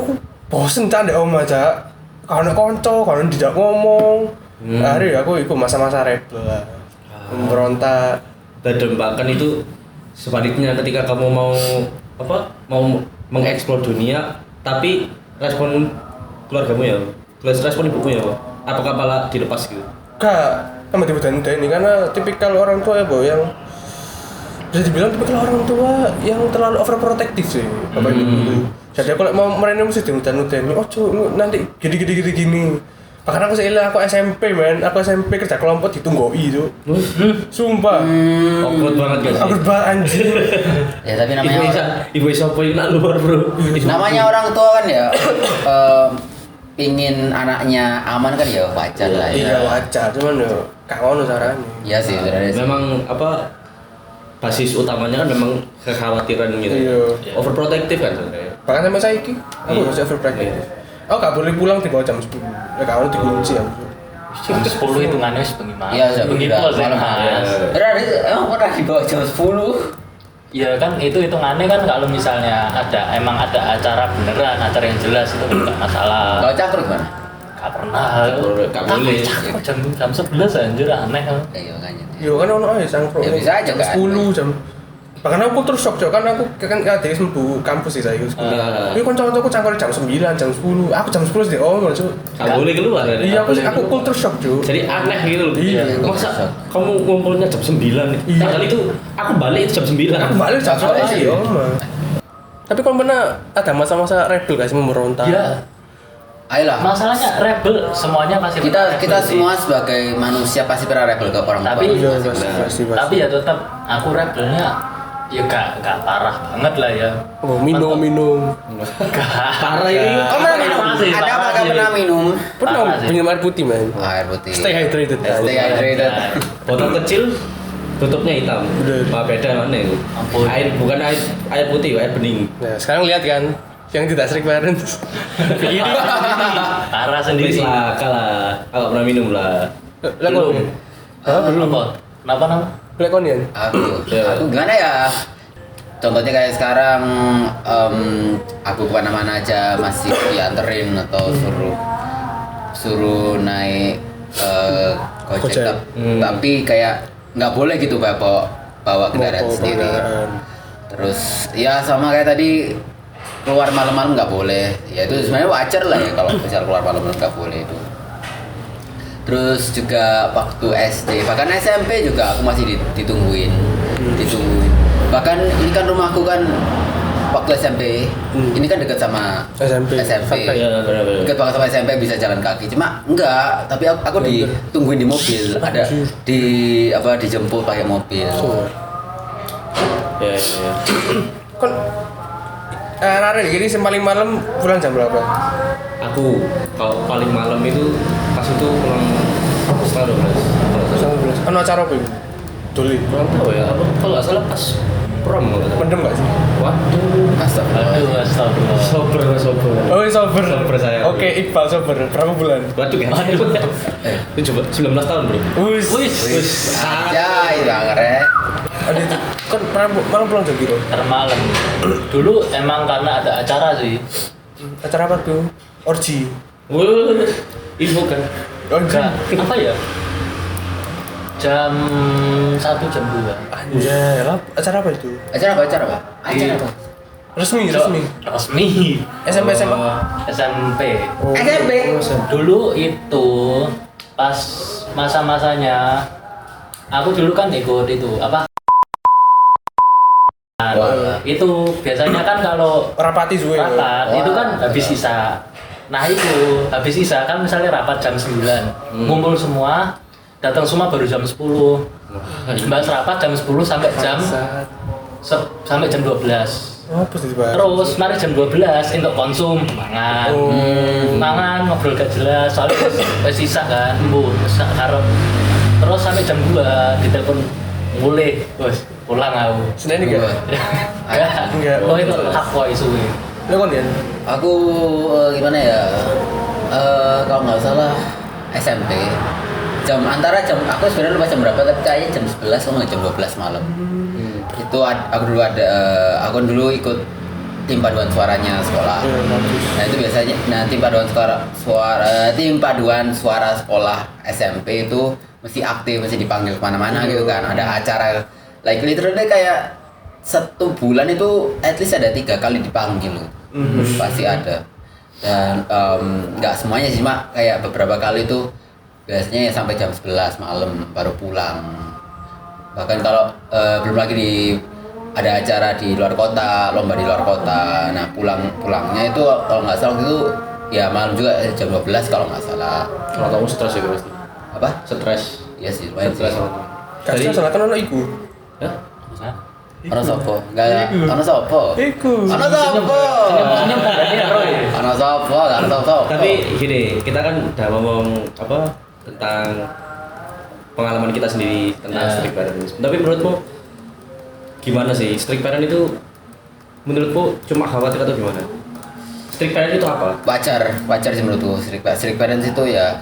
Speaker 2: bosen kan dek oma aja. Karena konco, karena tidak ngomong. Akhirnya aku ikut masa-masa rebel lah. Memberontak.
Speaker 1: Dan bahkan itu sebaliknya ketika kamu mau mengeksplor dunia, tapi respon keluargamu ya, respon ibumu ya, apakah malah dilepas gitu?
Speaker 2: Gak, sama tiba-tiba ini karena tipikal orang tua ya, yang bisa dibilang tipikal orang tua yang terlalu overprotective sih, bapak ibu. Jadi aku mau mereka mesti dihutan-hutan, oh cuy nanti gini. Bahkan aku SMP kerja kelompok ditunggoi itu, sumpah.
Speaker 1: Awkward banget guys.
Speaker 2: Aku anjir.
Speaker 3: Ya tapi namanya
Speaker 1: Ibu siapa yang nak luar bro?
Speaker 3: namanya orang tua kan ya pingin anaknya aman kan ya wajar lah ya.
Speaker 2: Iya wajar, cuman yo gak ngono caranya.
Speaker 3: Iya sih sebenarnya sih.
Speaker 1: Memang basis utamanya kan memang kekhawatiran gitu.
Speaker 2: Iya.
Speaker 1: Overprotective kan sebenarnya.
Speaker 2: Bahkan sama saiki, aku
Speaker 1: Iya.
Speaker 2: masih overprotective. Oh, gak boleh pulang di bawah jam 10. Ya kalau dikunci ya.
Speaker 4: Jam 10 hitungannya wis bengi malam.
Speaker 3: Iya, jam
Speaker 4: bengi
Speaker 3: 11
Speaker 4: pol sih,
Speaker 3: malam.
Speaker 4: Mas.
Speaker 3: Emang pernah di bawah jam 10?
Speaker 4: Ya kan itu hitungannya kan kalau misalnya emang ada acara beneran, acara yang jelas itu kan nggak masalah.
Speaker 3: Kalau cangkruk gimana?
Speaker 4: Gak pernah.
Speaker 1: Gak boleh.
Speaker 4: Jam 11 anjir aneh kan.
Speaker 3: Iya makanya.
Speaker 2: Yo kan ono ae sangkruk.
Speaker 3: Ya, bisa aja,
Speaker 2: jam
Speaker 3: kan?
Speaker 2: 10 jam. Bahkan aku terus shock, kan aku kan ada sembuh kampus sih saya. Ini kanca-kancaku cangkruk jam 9, jam 10. Aku jam 10 sudah Cuk.
Speaker 1: Gak boleh keluar ya.
Speaker 2: Iya, aku culture shock, Cuk.
Speaker 1: Jadi aneh gitu loh.
Speaker 2: Iya.
Speaker 1: Masa kamu ngumpulnya jam 9 nih?
Speaker 2: Iya.
Speaker 1: Padahal itu aku balik itu jam 9.
Speaker 2: Aku balik jam 11 sih, Tapi kalau pernah ada masa-masa rebel gak sih memberontak?
Speaker 4: Ya
Speaker 3: Ayolah.
Speaker 4: masalahnya rebel semuanya pasti pernah
Speaker 3: Kita
Speaker 4: rebel sih.
Speaker 3: semua sebagai manusia pasti pernah rebel ke orang tua.
Speaker 4: Tapi-
Speaker 2: Iya,
Speaker 3: masing-masing.
Speaker 2: pasti.
Speaker 4: Tapi ya tetap aku rebelnya ya gak parah banget lah ya.
Speaker 2: Oh, minum.
Speaker 4: Parah
Speaker 1: ini.
Speaker 3: Kamu pernah minum? Ada apa kamu pernah minum?
Speaker 2: Pernah
Speaker 4: Parah sih.
Speaker 2: minum air putih, man.
Speaker 3: Air putih.
Speaker 2: Stay hydrated.
Speaker 3: Stay hydrated.
Speaker 1: Botol kecil tutupnya hitam.
Speaker 2: Udah.
Speaker 1: Apa beda mana itu?
Speaker 4: Ampun.
Speaker 1: Bukan air putih, air bening.
Speaker 2: Nah, sekarang lihat kan yang tidak strict parents.
Speaker 4: Ini parah sendiri.
Speaker 1: Please lah, kalah. Kalau pernah minum lah.
Speaker 2: Belum. Hah, belum.
Speaker 4: Apa? Kenapa nama?
Speaker 2: Black onion.
Speaker 3: Aku gimana ya? Contohnya kayak sekarang aku kemana-mana aja masih dianterin atau suruh naik
Speaker 2: Gojek.
Speaker 3: gojek, tapi kayak nggak boleh gitu bawa kendaraan
Speaker 2: Bawa
Speaker 3: sendiri.
Speaker 2: kendaraan.
Speaker 3: Terus ya sama kayak tadi keluar malam-malam nggak boleh. Ya itu sebenarnya wajar lah ya kalau misal keluar malam-malam nggak boleh itu. Terus juga waktu SD, bahkan SMP juga aku masih ditungguin. Bahkan ini kan rumahku kan waktu SMP, ini kan dekat sama
Speaker 2: SMP.
Speaker 1: Iya, benar-benar.
Speaker 3: Dekat banget sama SMP, bisa jalan kaki. Cuma enggak, tapi aku ditungguin di mobil. Ada dijemput pakai mobil.
Speaker 1: Ya.
Speaker 2: Kon Rara gini paling malam pulang jam berapa?
Speaker 1: Aku kalau paling malam itu pas itu pulang setengah 12.
Speaker 2: Ono acara apa? Doli.
Speaker 1: Kurang tahu ya. Apa kalau nggak salah pas prom nggak salah.
Speaker 2: Mendem gak sih?
Speaker 1: Waduh.
Speaker 3: Astagfirullah.
Speaker 4: Aduh, astagfirullah.
Speaker 1: Sober.
Speaker 2: Oh, sober.
Speaker 1: Sober saya.
Speaker 2: Oke, Iqbal sober. Berapa bulan?
Speaker 1: Waduh kan. Itu coba 19 tahun bro.
Speaker 2: Wis.
Speaker 3: Ya, itu ngere.
Speaker 2: Ada itu. Kan pernah malam pulang jam berapa?
Speaker 4: Termalam. Dulu emang karena ada acara sih.
Speaker 2: Acara apa tuh? Orgy.
Speaker 1: Wuh, ibu kan.
Speaker 2: Orgy.
Speaker 4: Enggak, apa ya? Jam 1, jam 2.
Speaker 2: Anjay, acara apa itu?
Speaker 3: Acara apa? Acara apa?
Speaker 2: Resmi.
Speaker 4: Resmi.
Speaker 2: SMP SMA.
Speaker 4: SMP.
Speaker 2: Oh,
Speaker 3: SMP.
Speaker 4: Dulu itu pas masa-masanya aku dulu kan ikut itu apa? Itu biasanya kan kalau
Speaker 2: Rapati suwe.
Speaker 4: rapat itu kan habis sisa. Nah itu habis sisa kan misalnya rapat jam 9 ngumpul semua, datang semua baru jam 10. Bahas rapat jam 10 sampai jam 12.
Speaker 2: Oh, pasti dibahas.
Speaker 4: Terus mari jam 12 untuk konsum mangan. Mangan ngobrol gak jelas soalnya wis sisa kan, sisa karo. Terus sampai jam 2 ditelepon mulai, bos pulang aku.
Speaker 2: Senin enggak? Enggak.
Speaker 4: Oh itu hak kok isuwe.
Speaker 2: Lo kon ya?
Speaker 3: Aku gimana ya? Kalau nggak salah SMP. Aku sebenarnya lupa jam berapa, tapi kayaknya jam 11 atau nggak jam 12 malam. Itu aku dulu ikut tim paduan suaranya sekolah. Nah itu biasanya, tim paduan suara sekolah SMP itu mesti aktif, mesti dipanggil kemana-mana gitu kan. Ada acara, like literally kayak 1 bulan itu at least ada 3 kali dipanggil loh. Pasti ada. Dan nggak semuanya sih, cuma kayak beberapa kali itu biasanya ya sampai jam 11 malam baru pulang. Bahkan kalau belum lagi ada acara di luar kota, lomba di luar kota. Nah pulangnya itu kalau nggak salah itu ya malam juga jam 12 kalau nggak salah.
Speaker 1: Kalau kamu stres ya pasti.
Speaker 3: Apa?
Speaker 1: Stres.
Speaker 3: Iya sih, lumayan sih.
Speaker 1: Stres.
Speaker 2: Kasih salah kan ono iku.
Speaker 1: Hah?
Speaker 3: Ono sopo? Enggak, ono sopo?
Speaker 2: Iku.
Speaker 3: Ono sopo?
Speaker 4: Senyum tandanya Roy.
Speaker 3: Ono sopo? Enggak tahu sopo.
Speaker 1: Tapi gini, kita kan udah ngomong apa tentang pengalaman kita sendiri tentang strict parent. Tapi menurutmu gimana sih strict parent itu? Menurutmu cuma khawatir atau gimana? strict parent itu apa?
Speaker 3: wajar sih menurutku. Strict parents itu ya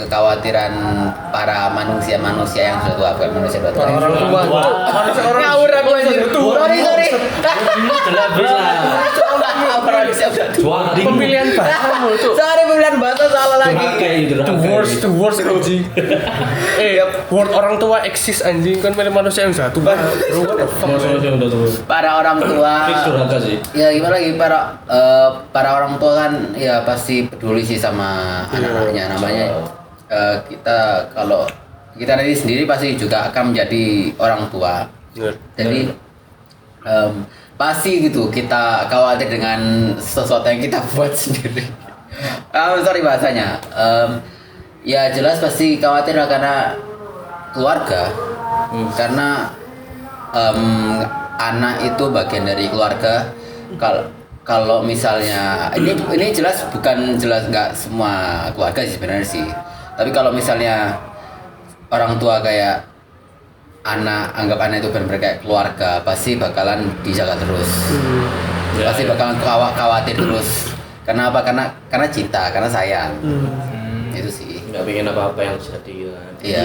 Speaker 3: kekhawatiran para manusia yang sudah tua, bukan manusia sudah tua.
Speaker 2: Orang tua. Manusia orang
Speaker 3: Ngawur aku anjir. Sorry. Manusia sudah tua.
Speaker 2: pemilihan bahasamu itu.
Speaker 3: Sorry, pemilihan bahasa salah lagi.
Speaker 2: The worst anjing. Word orang tua eksis anjing kan milih manusia yang satu. Bro, what the fuck?
Speaker 1: Manusia udah tua.
Speaker 3: Para orang tua.
Speaker 1: Fix durhaka sih.
Speaker 3: Ya gimana lagi para orang tua kan ya pasti peduli sih sama anak-anaknya. Namanya kalau kita nanti sendiri pasti juga akan menjadi orang tua. Jadi pasti gitu kita khawatir dengan sesuatu yang kita buat sendiri. Sorry bahasanya. Ya jelas pasti khawatir lah karena keluarga. Karena anak itu bagian dari keluarga. Kalau misalnya ini jelas nggak semua keluarga sih sebenarnya sih. Tapi kalau misalnya orang tua kayak anggap anak itu benar-benar kayak keluarga, pasti bakalan dijaga terus. Pasti bakalan khawatir terus. Karena apa? Karena cinta, karena sayang. Itu sih.
Speaker 1: Nggak pengen apa-apa yang jadi gitu kan.
Speaker 3: Iya.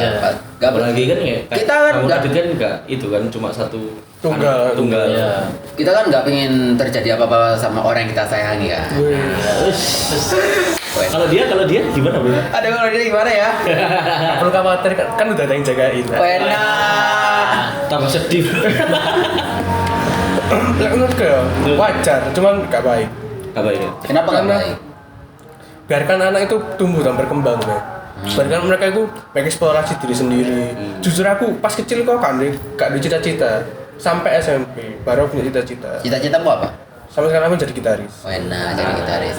Speaker 1: Nggak apalagi kan ya.
Speaker 3: Kita kan
Speaker 1: kamu
Speaker 3: nggak-
Speaker 1: tadi kan nggak itu kan cuma satu
Speaker 2: Tunggal.
Speaker 1: anak tunggal.
Speaker 4: Iya.
Speaker 3: Kita kan nggak pengen terjadi apa-apa sama orang yang kita sayangi ya.
Speaker 1: Kalau dia gimana bro?
Speaker 3: Aduh, kalau dia gimana ya?
Speaker 2: Nggak perlu khawatir kan udah ada yang jagain.
Speaker 3: Enak.
Speaker 1: Tambah sedih.
Speaker 2: Lah menurutku ya, wajar, cuman nggak baik.
Speaker 1: Gak baik ya.
Speaker 3: Kenapa nggak
Speaker 2: Karena-
Speaker 3: baik?
Speaker 2: Biarkan anak itu tumbuh dan berkembang ya. Biarkan mereka itu mengeksplorasi diri sendiri. Jujur aku pas kecil kok gak ada cita-cita sampai SMP baru punya cita-cita.
Speaker 3: Cita-citamu apa?
Speaker 2: Sampai sekarang aku jadi gitaris.
Speaker 3: Enak jadi gitaris.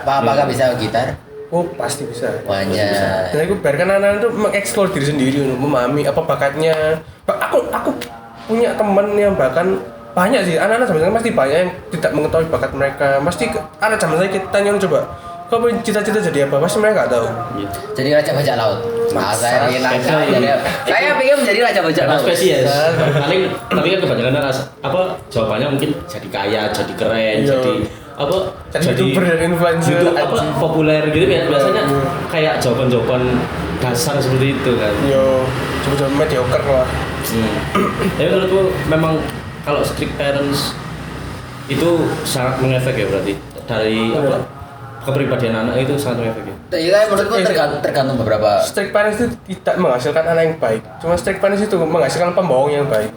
Speaker 3: Apakah bisa gitar?
Speaker 2: Oh pasti bisa.
Speaker 3: Wajah.
Speaker 2: Dan aku biarkan anak itu mengeksplor diri sendiri untuk memahami apa bakatnya. Aku punya teman yang bahkan banyak sih anak-anak sebenarnya pasti banyak yang tidak mengetahui bakat mereka. Pasti ada zaman saya kita tanya coba, kau punya cita-cita jadi apa? Pasti mereka nggak tahu.
Speaker 3: Jadi raja bajak laut. Nah, saya ingin
Speaker 1: Spesial.
Speaker 3: saya pengen menjadi raja bajak
Speaker 1: Karena
Speaker 3: laut.
Speaker 1: spesies. Paling tapi kan kebanyakan apa jawabannya mungkin jadi kaya, jadi keren,
Speaker 2: Iya.
Speaker 1: jadi apa
Speaker 2: Jadi YouTuber dan influencer,
Speaker 1: YouTube apa
Speaker 2: anjing.
Speaker 1: populer gitu ya biasanya kayak jawaban-jawaban dasar seperti itu kan.
Speaker 2: Yo, coba-coba mediocre lah.
Speaker 1: Tapi menurutku memang kalau strict parents itu sangat mengefek ya berarti dari apa kepribadian anak itu sangat mengefek ya.
Speaker 3: Iya, menurutku tergantung beberapa.
Speaker 2: Strict parents itu tidak menghasilkan anak yang baik. Cuma strict parents itu menghasilkan pembohong yang baik.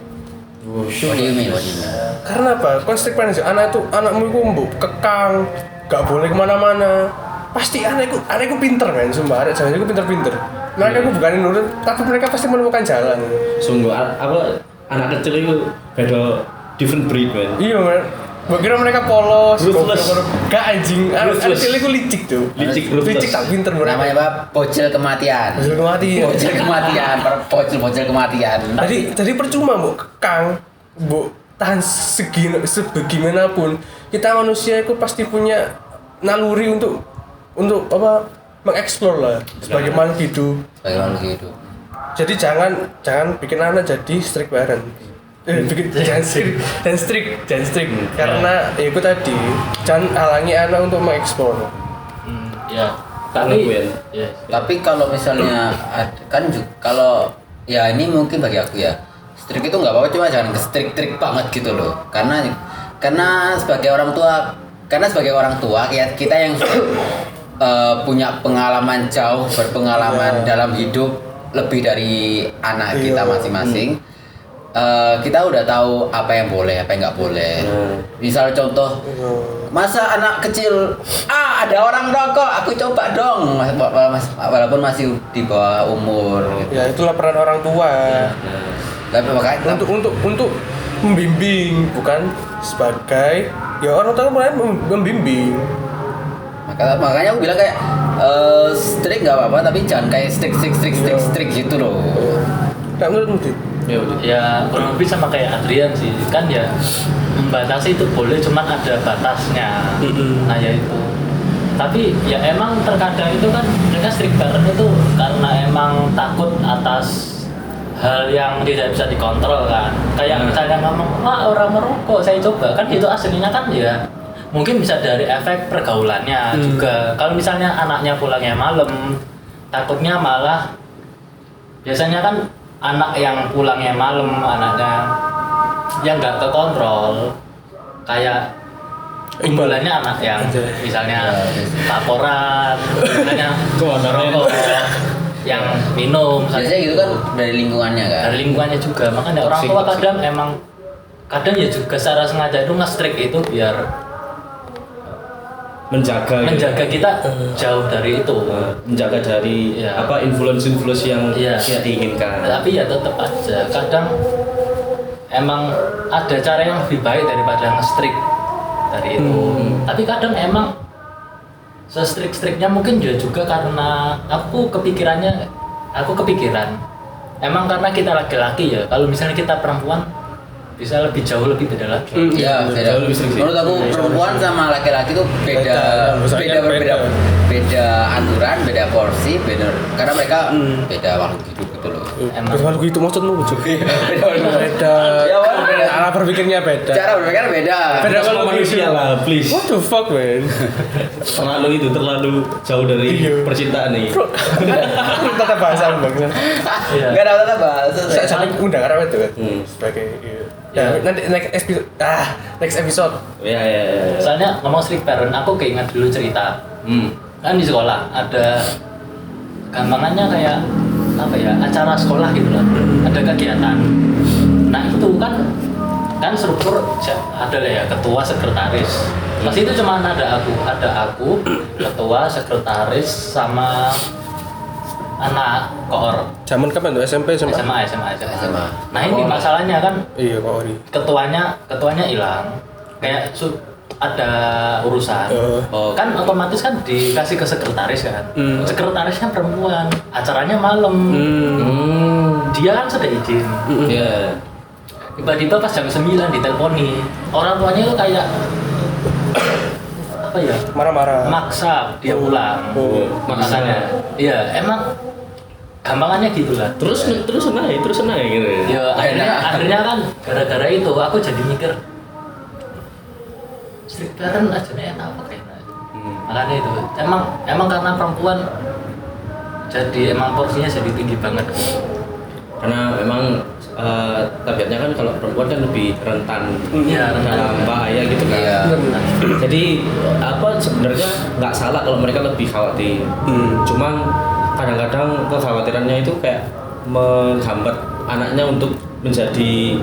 Speaker 3: What do you mean?
Speaker 2: Karena apa? Kan strict parents anakmu itu mbok kekang, gak boleh kemana-mana. Pasti anakku pinter kan, sumpah. Jangan aku pinter-pinter. Mereka aku bukan nurut, tapi mereka pasti menemukan jalan.
Speaker 1: Sungguh apa anak kecil itu beda different breed man.
Speaker 2: Iya man. Gua kira mereka polos,
Speaker 1: Ruthless.
Speaker 2: gak anjing. Anak
Speaker 1: Ruthless.
Speaker 2: kecil itu licik tuh.
Speaker 1: Licik, ruthless.
Speaker 2: Licik tak pinter mereka.
Speaker 3: Namanya apa? Bocil kematian.
Speaker 2: Hasil kematian.
Speaker 3: Bocil kematian.
Speaker 2: Jadi percuma bu kekang, bu tahan sebagaimanapun kita manusia itu pasti punya naluri untuk apa mengeksplor lah sebagai makhluk hidup.
Speaker 3: Bagaimana gitu?
Speaker 2: Jadi jangan bikin anak jadi strict parent. Jangan strict karena ya itu tadi jangan halangi anak untuk mengeksplor.
Speaker 4: Ya.
Speaker 1: Tapi
Speaker 4: Ya.
Speaker 3: Tapi kalau misalnya kalau ya ini mungkin bagi aku ya, strict itu nggak apa-apa, cuma jangan strict banget gitu loh. Karena sebagai orang tua kayak kita yang punya pengalaman jauh, berpengalaman dalam hidup lebih dari anak kita masing-masing. Kita udah tahu apa yang boleh, apa yang nggak boleh. Misal contoh, masa anak kecil, ada orang rokok, aku coba dong, walaupun masih di bawah umur. Gitu.
Speaker 2: Ya itulah peran orang tua.
Speaker 3: Tapi makanya
Speaker 2: Untuk membimbing bukan sebagai ya orang tua kan membimbing.
Speaker 3: makanya aku bilang kayak strict nggak apa-apa, tapi jangan kayak strict gitu loh.
Speaker 2: Nggak menurutmu Dit?
Speaker 1: ya udah.
Speaker 4: Ya kurang lebih sama kayak Adrian sih, kan ya membatasi itu boleh, cuman ada batasnya. Nah ya itu. Tapi ya emang terkadang itu kan mereka strict parent itu karena emang takut atas hal yang tidak bisa dikontrol kan. Kayak misalnya ngomong, wah orang merokok saya coba, kan itu aslinya kan ya mungkin bisa dari efek pergaulannya juga. Kalau misalnya anaknya pulangnya malam, takutnya malah biasanya kan anak yang pulangnya malam, anaknya yang nggak kekontrol, kayak unggulannya anak yang misalnya laporan, misalnya rokok, yang minum,
Speaker 3: Biasanya gitu kan dari lingkungannya kan.
Speaker 4: dari lingkungannya juga. Makanya orang tua kadang ya juga secara sengaja itu nge-strict itu biar menjaga kita jauh dari itu,
Speaker 1: menjaga dari
Speaker 4: Iya.
Speaker 1: influence yang
Speaker 4: Iya.
Speaker 1: tidak diinginkan.
Speaker 4: tapi ya tetap aja kadang emang ada cara yang lebih baik daripada nge-strict dari itu. Tapi kadang emang se-strict-strictnya mungkin juga karena aku kepikiran emang karena kita laki-laki ya. Kalau misalnya kita perempuan bisa lebih jauh lebih beda lagi.
Speaker 3: Iya, beda.
Speaker 1: Jauh lebih sering sih.
Speaker 3: Menurut aku perempuan sama laki-laki tuh beda aturan, beda porsi, beda karena mereka beda waktu hidup gitu loh.
Speaker 4: Emang
Speaker 2: Kalau gitu maksudmu juga. Beda.
Speaker 3: Ya, beda.
Speaker 2: Cara berpikirnya beda.
Speaker 3: Cara berpikir beda.
Speaker 2: Beda
Speaker 1: Sama manusia lah, please.
Speaker 2: What the fuck, man?
Speaker 1: terlalu jauh dari
Speaker 2: Iya.
Speaker 1: percintaan nih.
Speaker 2: Bro, tata bahasa bang.
Speaker 4: Iya.
Speaker 3: Enggak ada apa bahasa.
Speaker 2: Saya sampai undang apa itu kan?
Speaker 1: Hmm.
Speaker 2: Sebagai iya.
Speaker 4: Iya.
Speaker 2: Ya, nanti next episode.
Speaker 1: Ya.
Speaker 4: Soalnya ngomong strict parent, aku keinget dulu cerita. Kan di sekolah ada gampangannya kayak apa ya, acara sekolah gitu lah, ada kegiatan. Nah itu kan struktur ada lah ya, ketua, sekretaris. Pas itu cuma ada aku ketua, sekretaris sama anak koor
Speaker 2: Zaman kapan tuh? SMP SMA?
Speaker 4: SMA. Nah ini masalahnya kan
Speaker 2: Iya, Pak Ori.
Speaker 4: ketuanya hilang, kayak ada urusan. Kan otomatis kan dikasih ke sekretaris kan. Sekretarisnya perempuan, acaranya malam. Dia kan sudah izin.
Speaker 1: Ya.
Speaker 4: Tiba-tiba pas jam 9 diteleponi. Orang tuanya itu kayak apa ya?
Speaker 2: Marah-marah.
Speaker 4: Maksa dia pulang. Makanya. Iya, emang gampangannya gitu lah.
Speaker 1: Terus senang gitu.
Speaker 4: Ya akhirnya kan gara-gara itu aku jadi mikir strict parent aja nih enak apa kayaknya. Makanya itu emang karena perempuan jadi emang porsinya jadi tinggi banget.
Speaker 1: Karena memang tabiatnya kan kalau perempuan kan lebih rentan
Speaker 4: Iya,
Speaker 1: dalam bahaya gitu kan.
Speaker 3: Iya.
Speaker 1: Jadi sebenarnya nggak salah kalau mereka lebih khawatir. Cuman kadang-kadang kekhawatirannya itu kayak menghambat anaknya untuk menjadi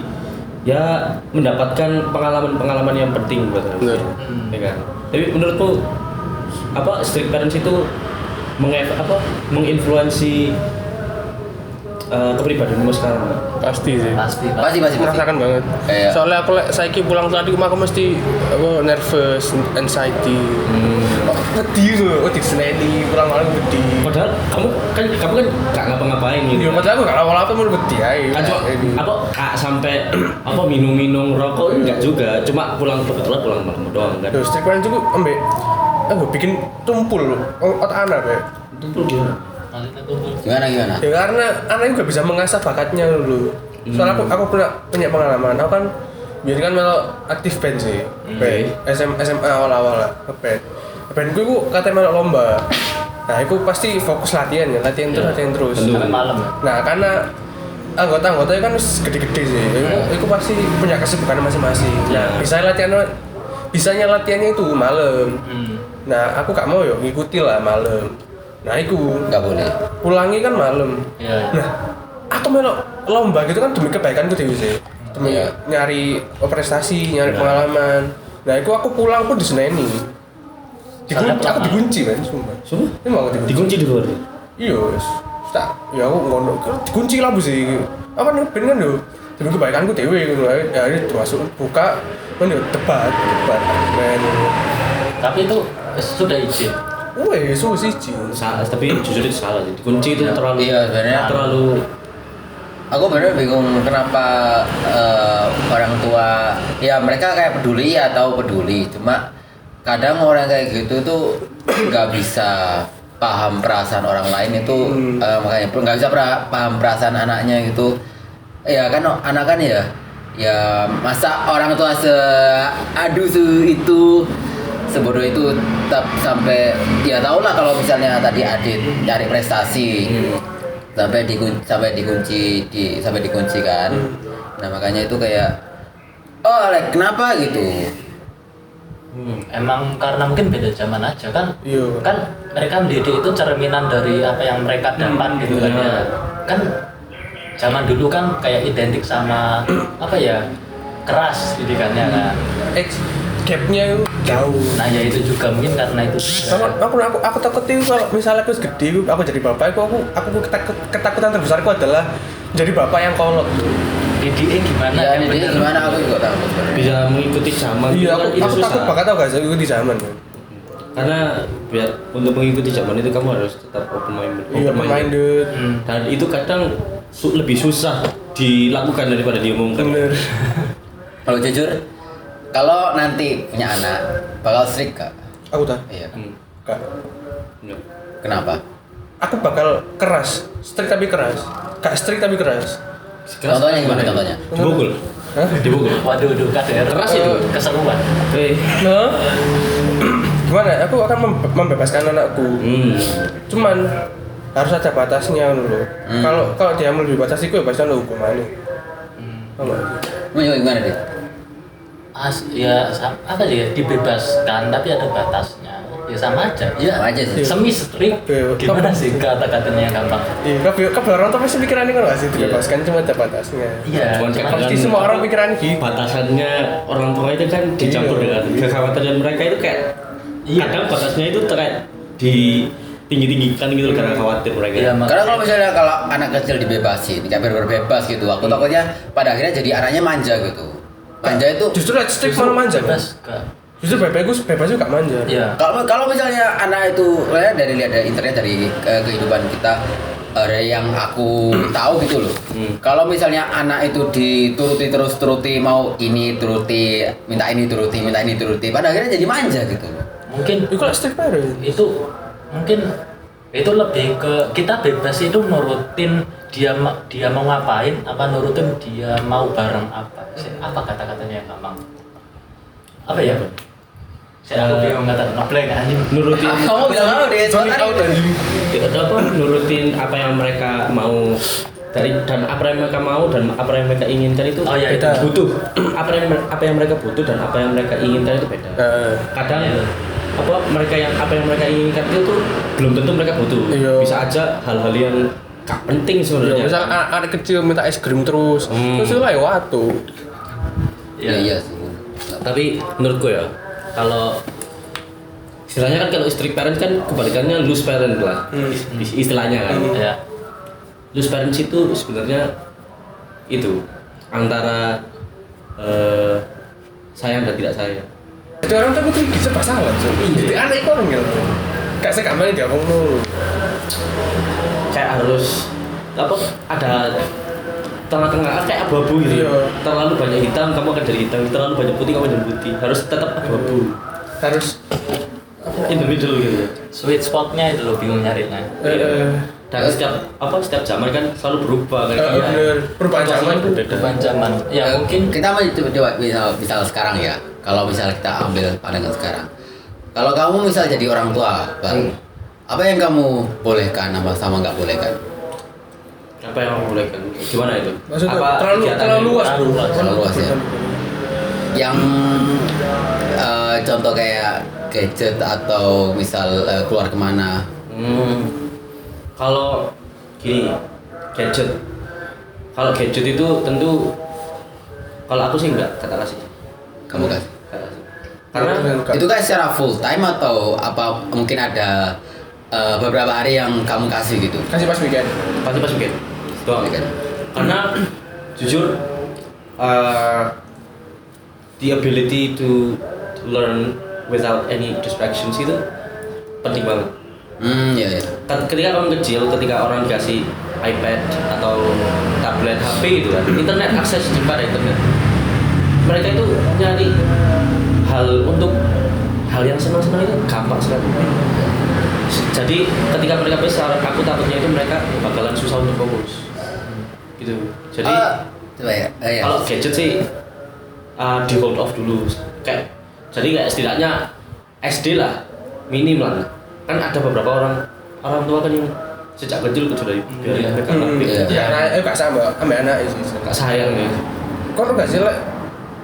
Speaker 1: ya mendapatkan pengalaman yang penting buat
Speaker 2: Benar.
Speaker 1: ya kan. Tapi menurutku strict parents itu menginfluensi kepribadianmu sekarang?
Speaker 2: Pasti sih.
Speaker 4: Pasti.
Speaker 2: Merasakan banget.
Speaker 3: Kayak-
Speaker 2: Soalnya aku saiki pulang tadi aku mesti nervous, anxiety. Wedi tuh, diseneni pulang malam wedi.
Speaker 1: Padahal kamu kan nggak ngapa-ngapain gitu.
Speaker 2: Iya, padahal aku gak apa-apa mau wedi aja.
Speaker 1: Kan cuma kak sampai minum rokok enggak juga, cuma kebetulan pulang malam doang kan.
Speaker 2: Terus strict parent juga ambek bikin tumpul otak anak ya.
Speaker 1: Tumpul gimana?
Speaker 3: Gimana?
Speaker 2: Ya karena anak juga bisa mengasah bakatnya dulu. Soalnya aku punya pengalaman. Aku kan biar kan melo aktif band sih. Band SMA awal-awal lah band. Band gue katanya melo lomba. Nah, aku pasti fokus latihan terus.
Speaker 4: Sampai malam.
Speaker 2: Nah, karena anggota-anggotanya kan gede-gede sih. Aku pasti punya kesibukan masing-masing. Nah, bisanya latihannya itu malam. Nah, aku gak mau ngikuti lah malam. Nah, aku
Speaker 3: Nggak boleh.
Speaker 2: pulangi kan malam.
Speaker 4: Iya.
Speaker 2: Nah, aku melok lomba gitu kan demi kebaikanku dewi sih. Demi
Speaker 3: Iya.
Speaker 2: nyari prestasi, nyari pengalaman. Nah, aku pulang pun diseneni. Aku dikunci kan, sumpah. Ini mau
Speaker 1: Dikunci di luar.
Speaker 2: Iya, tak. Ya aku ngono. Dikunci lah bu sih. Apa nih bener kan yo? Demi kebaikanku dewi gitu. Ya ini masuk buka, kan yo debat. Men.
Speaker 4: Tapi itu sudah izin.
Speaker 2: Wih, sih
Speaker 1: Tapi jujur itu salah sih. Dikunci itu terlalu
Speaker 3: Iya, sebenarnya
Speaker 1: terlalu
Speaker 3: aku bener bingung kenapa orang tua ya mereka kayak peduli atau peduli, cuma kadang orang kayak gitu tuh nggak bisa paham perasaan orang lain itu makanya nggak bisa paham perasaan anaknya gitu ya kan. Anak kan ya masa orang tua itu sebodoh itu tetap sampai ya tau lah kalau misalnya tadi Adit cari prestasi sampai dikunci kan. Nah makanya itu kayak kenapa gitu.
Speaker 4: Emang karena mungkin beda zaman aja kan.
Speaker 2: Iya.
Speaker 4: Kan mereka mendidik itu cerminan dari apa yang mereka dapat gitu kan ya. Kan zaman dulu kan kayak identik sama apa ya, keras didikannya kan.
Speaker 2: Gapnya itu jauh.
Speaker 4: Nah ya itu juga mungkin karena itu juga.
Speaker 2: Aku takut itu kalau misalnya aku gede, aku jadi bapak, aku ketakutan terbesarku adalah jadi bapak yang kolot.
Speaker 4: Didiknya gimana
Speaker 3: Ya,
Speaker 4: yang
Speaker 3: ini
Speaker 4: bener.
Speaker 3: gimana aku juga tahu.
Speaker 1: Bisa mengikuti zaman.
Speaker 2: Iya,
Speaker 1: itu kan itu
Speaker 2: aku
Speaker 1: susah.
Speaker 2: takut banget tau gak sih di zaman.
Speaker 1: Karena biar untuk mengikuti zaman itu kamu harus tetap open minded.
Speaker 2: Iya, minded.
Speaker 1: Dan itu kadang lebih susah dilakukan daripada diomongkan.
Speaker 2: Bener.
Speaker 3: Kalau jujur, kalau nanti punya anak bakal strict gak?
Speaker 2: Aku tak.
Speaker 3: Iya.
Speaker 2: Kak.
Speaker 1: Bener.
Speaker 3: Kenapa?
Speaker 2: Aku bakal keras, strict tapi keras. Gak strict tapi keras.
Speaker 3: Contohnya gimana contohnya?
Speaker 1: Dibukul.
Speaker 2: Hah?
Speaker 1: Dibukul.
Speaker 4: Waduh, KDR
Speaker 1: Keras itu.
Speaker 4: keseruan.
Speaker 2: Nah, gimana? Aku akan membebaskan anakku. Cuman harus ada batasnya dulu. Kalau dia melebihi batas itu ya pasti ada hukumannya. Kalau
Speaker 3: Gimana deh?
Speaker 4: Apa sih ya, dibebaskan tapi ada batasnya. Ya sama aja.
Speaker 3: Iya aja sih.
Speaker 4: Semi strict.
Speaker 2: Iya.
Speaker 4: Gimana sih kata-katanya yang gampang?
Speaker 2: iya, kabel orang tuh pasti pikirannya kan nggak sih dibebaskan cuma ada batasnya.
Speaker 4: Iya,
Speaker 1: Cuman
Speaker 4: cuman
Speaker 2: Pasti semua orang pikiran gitu.
Speaker 1: Batasannya orang tua itu kan dicampur
Speaker 2: Iya.
Speaker 1: dengan kekhawatiran mereka itu kayak kadang batasnya itu terkait di tinggi-tinggikan gitu karena khawatir mereka.
Speaker 4: Iya,
Speaker 3: Karena kalau misalnya kalau anak kecil dibebasin, kayak berbebas gitu, aku takutnya pada akhirnya jadi anaknya manja gitu. Manja itu
Speaker 2: Justru strict malah manja.
Speaker 4: bebas enggak.
Speaker 2: Justru bebas juga manja.
Speaker 4: Iya.
Speaker 3: kalau misalnya anak itu lihat dari internet dari kehidupan kita dari yang aku tahu gitu loh. Kalau misalnya anak itu turuti mau ini turuti, minta ini turuti, pada akhirnya jadi manja gitu loh.
Speaker 4: Mungkin
Speaker 2: Itu kalau strict parent.
Speaker 4: itu mungkin itu lebih ke kita bebas itu nurutin dia mau ngapain, apa nurutin dia mau bareng apa kata-katanya yang gampang apa ya, aku bingung kata ngeplay anjing.
Speaker 1: Nurutin
Speaker 3: Kamu bilang apa deh?
Speaker 1: nurutin apa yang mereka mau dan apa yang mereka mau dan apa yang mereka inginkan itu
Speaker 4: Oh, iya,
Speaker 1: beda.
Speaker 2: itu.
Speaker 1: Butuh apa yang mereka butuh dan apa yang mereka inginkan itu beda. Kadang
Speaker 4: Iya.
Speaker 1: apa yang mereka inginkan itu tuh belum tentu mereka butuh.
Speaker 2: Iya.
Speaker 1: Bisa aja hal-hal yang gak penting
Speaker 2: Ya,
Speaker 1: sebenarnya.
Speaker 2: misal anak kecil minta es krim terus itu lah ya waktu.
Speaker 3: Iya sih.
Speaker 1: Tapi menurutku ya, kalau istilahnya kan kalau strict parent kan kebalikannya loose parent lah. Istilahnya kan.
Speaker 4: Ya.
Speaker 1: Loose parents itu sebenarnya itu antara sayang dan tidak sayang.
Speaker 2: Jadi orang tuh itu bisa pasangan. Jadi anak itu orang gitu. Kayak saya kamarnya dia ngomong.
Speaker 1: Kayak harus ada tengah-tengah kayak abu-abu gitu.
Speaker 2: Iya.
Speaker 1: Terlalu banyak hitam kamu akan jadi hitam, terlalu banyak putih kamu jadi putih. Harus tetap abu-abu.
Speaker 2: Harus
Speaker 1: In the middle gitu.
Speaker 4: Sweet spotnya itu lo bingung nyarinya.
Speaker 1: Dan setiap zaman kan selalu berubah kan.
Speaker 2: bener. Perubahan zaman tuh.
Speaker 4: Perubahan zaman. Ya mungkin
Speaker 3: kita mau coba misal sekarang ya. Kalau misal kita ambil pandangan sekarang. Kalau kamu misal jadi orang tua, Bang, apa yang kamu bolehkan sama nggak bolehkan?
Speaker 1: Apa yang kamu bolehkan? Gimana itu?
Speaker 2: Maksudnya
Speaker 1: Apa
Speaker 2: terlalu
Speaker 1: kegiatannya?
Speaker 2: luas bro.
Speaker 3: Terlalu luas ya. Yang contoh kayak gadget atau misal keluar kemana.
Speaker 1: Kalau gini, gadget. Kalau gadget itu tentu kalau aku sih enggak kata kasih.
Speaker 3: Kamu kasih.
Speaker 1: Karena
Speaker 3: Itu kan secara full time atau apa mungkin ada beberapa hari yang kamu kasih gitu.
Speaker 2: Kasih pas weekend.
Speaker 1: pasti pas weekend. Doang.
Speaker 3: Weekend.
Speaker 1: Karena jujur the ability to learn without any distractions itu penting banget.
Speaker 3: Iya ya.
Speaker 1: Ketika kamu kecil, ketika orang dikasih iPad atau tablet, HP gitu kan, internet akses cepat internet. Mereka itu nyari hal yang senang-senang itu gampang sekali. Jadi ketika mereka besar, aku takutnya itu mereka bakalan susah untuk fokus. Gitu. Jadi
Speaker 3: coba ya. Iya.
Speaker 1: kalau gadget sih di hold off dulu. Kayak setidaknya SD lah minim lah kan ada beberapa orang tua kan yang sejak kecil sudah biarin pegang HP
Speaker 2: Ya, gak sama anak sih.
Speaker 1: gak sayang nih
Speaker 2: Kok gak sih lek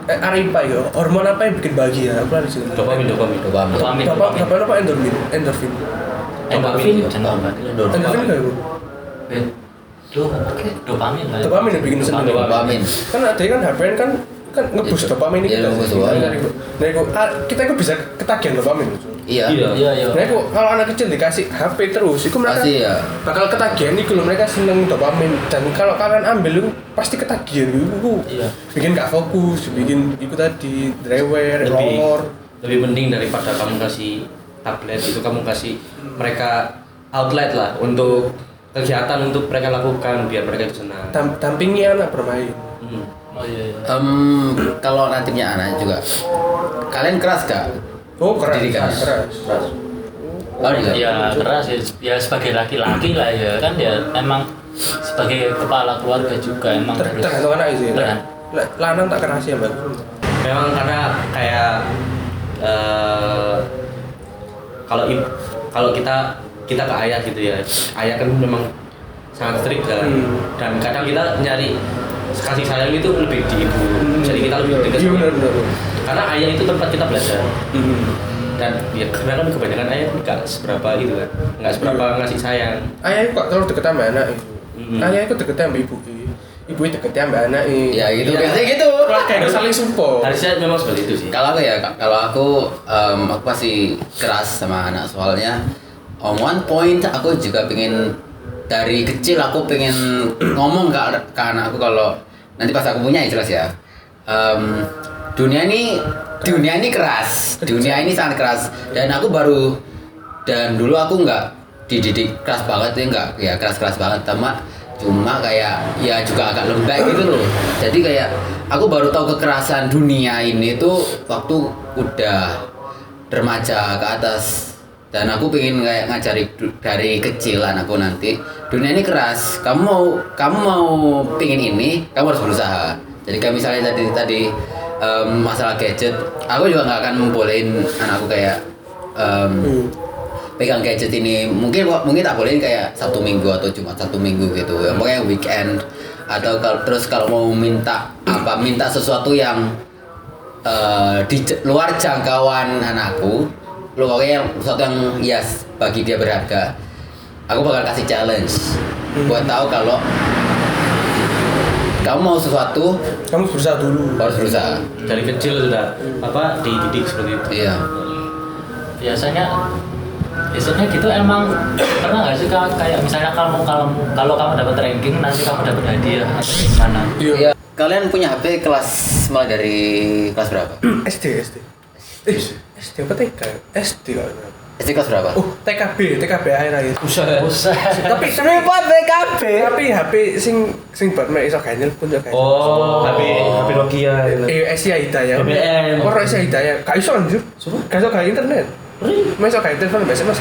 Speaker 2: Aripa ya, hormon apa yang bikin bahagia? Aku lari sih.
Speaker 1: dopamin
Speaker 4: Dopamin.
Speaker 2: Apa endorfin? Endorfin.
Speaker 4: Endorfin
Speaker 1: Dopamin.
Speaker 4: jangan
Speaker 2: Endorfin kayak gue.
Speaker 4: Dopamin lah.
Speaker 2: Dopamin yang bikin seneng.
Speaker 3: Dopamin.
Speaker 2: Kan ada kan HPN kan ngebus dopamin itu.
Speaker 3: Iya, ngebus dopamin.
Speaker 2: Nah, itu kita itu bisa ketagihan dopamin.
Speaker 3: Iya.
Speaker 4: Iya.
Speaker 2: Nah, itu kalau anak kecil dikasih HP terus, itu mereka
Speaker 3: Pasti ya.
Speaker 2: bakal ketagihan itu loh, mereka seneng dopamin. Dan kalau kalian ambil itu pasti ketagihan itu.
Speaker 4: Iya.
Speaker 2: Bikin gak fokus, bikin itu tadi drewer, longor.
Speaker 1: lebih penting daripada kamu kasih tablet itu kamu kasih mereka outlet lah untuk kegiatan untuk mereka lakukan biar mereka itu senang.
Speaker 2: Dampingi anak bermain.
Speaker 4: Oh iya.
Speaker 3: Kalau nantinya anak juga, kalian keras gak?
Speaker 2: Oh, keras.
Speaker 3: Pendidikannya?
Speaker 2: Keras.
Speaker 3: Oh juga.
Speaker 4: Ya keras ya sebagai laki-laki lah ya kan ya emang sebagai kepala keluarga juga emang harus
Speaker 2: Tergantung anak sih.
Speaker 4: Tergan-
Speaker 2: Lanang tak keras ya, Mbak.
Speaker 1: Memang karena kayak kalau kita ke ayah gitu ya, ayah kan memang sangat strict kan, dan kadang kita nyari kasih sayang itu lebih di ibu, jadi kita lebih dekat
Speaker 2: Iya
Speaker 1: sama
Speaker 2: benar
Speaker 1: ibu.
Speaker 2: benar.
Speaker 1: Karena ayah itu tempat kita belajar, dan ya karena kan kebanyakan ayah nggak seberapa itu kan, nggak seberapa ngasih sayang.
Speaker 2: Ayah itu kok terlalu deket sama anak itu. Ayah itu deketnya sama ibu. Ibu itu deketnya sama anak itu.
Speaker 3: Ya gitu,
Speaker 1: Iya.
Speaker 3: biasanya gitu.
Speaker 2: Keluarga itu saling support.
Speaker 1: Harusnya memang seperti itu sih.
Speaker 3: Kalau aku pasti keras sama anak soalnya. On one point aku juga pengen dari kecil aku pengen ngomong ke anakku kalau nanti pas aku punya ya jelas ya. Dunia ini keras, dunia ini sangat keras dan dulu aku nggak dididik keras banget ya keras banget cuma kayak ya juga agak lembek gitu loh. Jadi kayak aku baru tahu kekerasan dunia ini tuh waktu udah remaja ke atas dan aku pengen kayak ngajari dari kecil anakku nanti dunia ini keras. Kamu mau pengen ini kamu harus berusaha. Jadi kayak misalnya tadi masalah gadget, aku juga nggak akan membolehin anakku kayak pegang gadget ini. Mungkin tak bolehin kayak Sabtu Minggu atau Jumat Sabtu Minggu gitu. Pokoknya weekend atau kalau mau minta sesuatu yang di luar jangkauan anakku, pokoknya sesuatu yang bagi dia berharga, aku bakal kasih challenge buat tahu kalau kamu mau sesuatu
Speaker 2: Kamu berusaha dulu.
Speaker 3: harus berusaha.
Speaker 1: Dari kecil sudah dididik seperti itu.
Speaker 3: Iya.
Speaker 4: biasanya gitu emang pernah nggak sih kayak misalnya kalau kamu dapat ranking nanti kamu dapat hadiah atau gimana?
Speaker 3: Iya. Kalian punya HP kelas mulai dari kelas berapa?
Speaker 2: SD. SD apa TK? SD kalau nggak salah.
Speaker 3: SD kelas berapa?
Speaker 2: Oh, TKB akhir.
Speaker 1: Usah.
Speaker 2: Tapi
Speaker 3: TKB.
Speaker 2: tapi HP sing buat mek iso gawe pun yo gawe.
Speaker 1: Oh, HP Nokia.
Speaker 2: Asia Hidayah.
Speaker 1: BBM.
Speaker 2: Ora Asia Hidayah. Gak iso anjir. Gak iso gawe internet. Masa gawe telepon biasa Mas.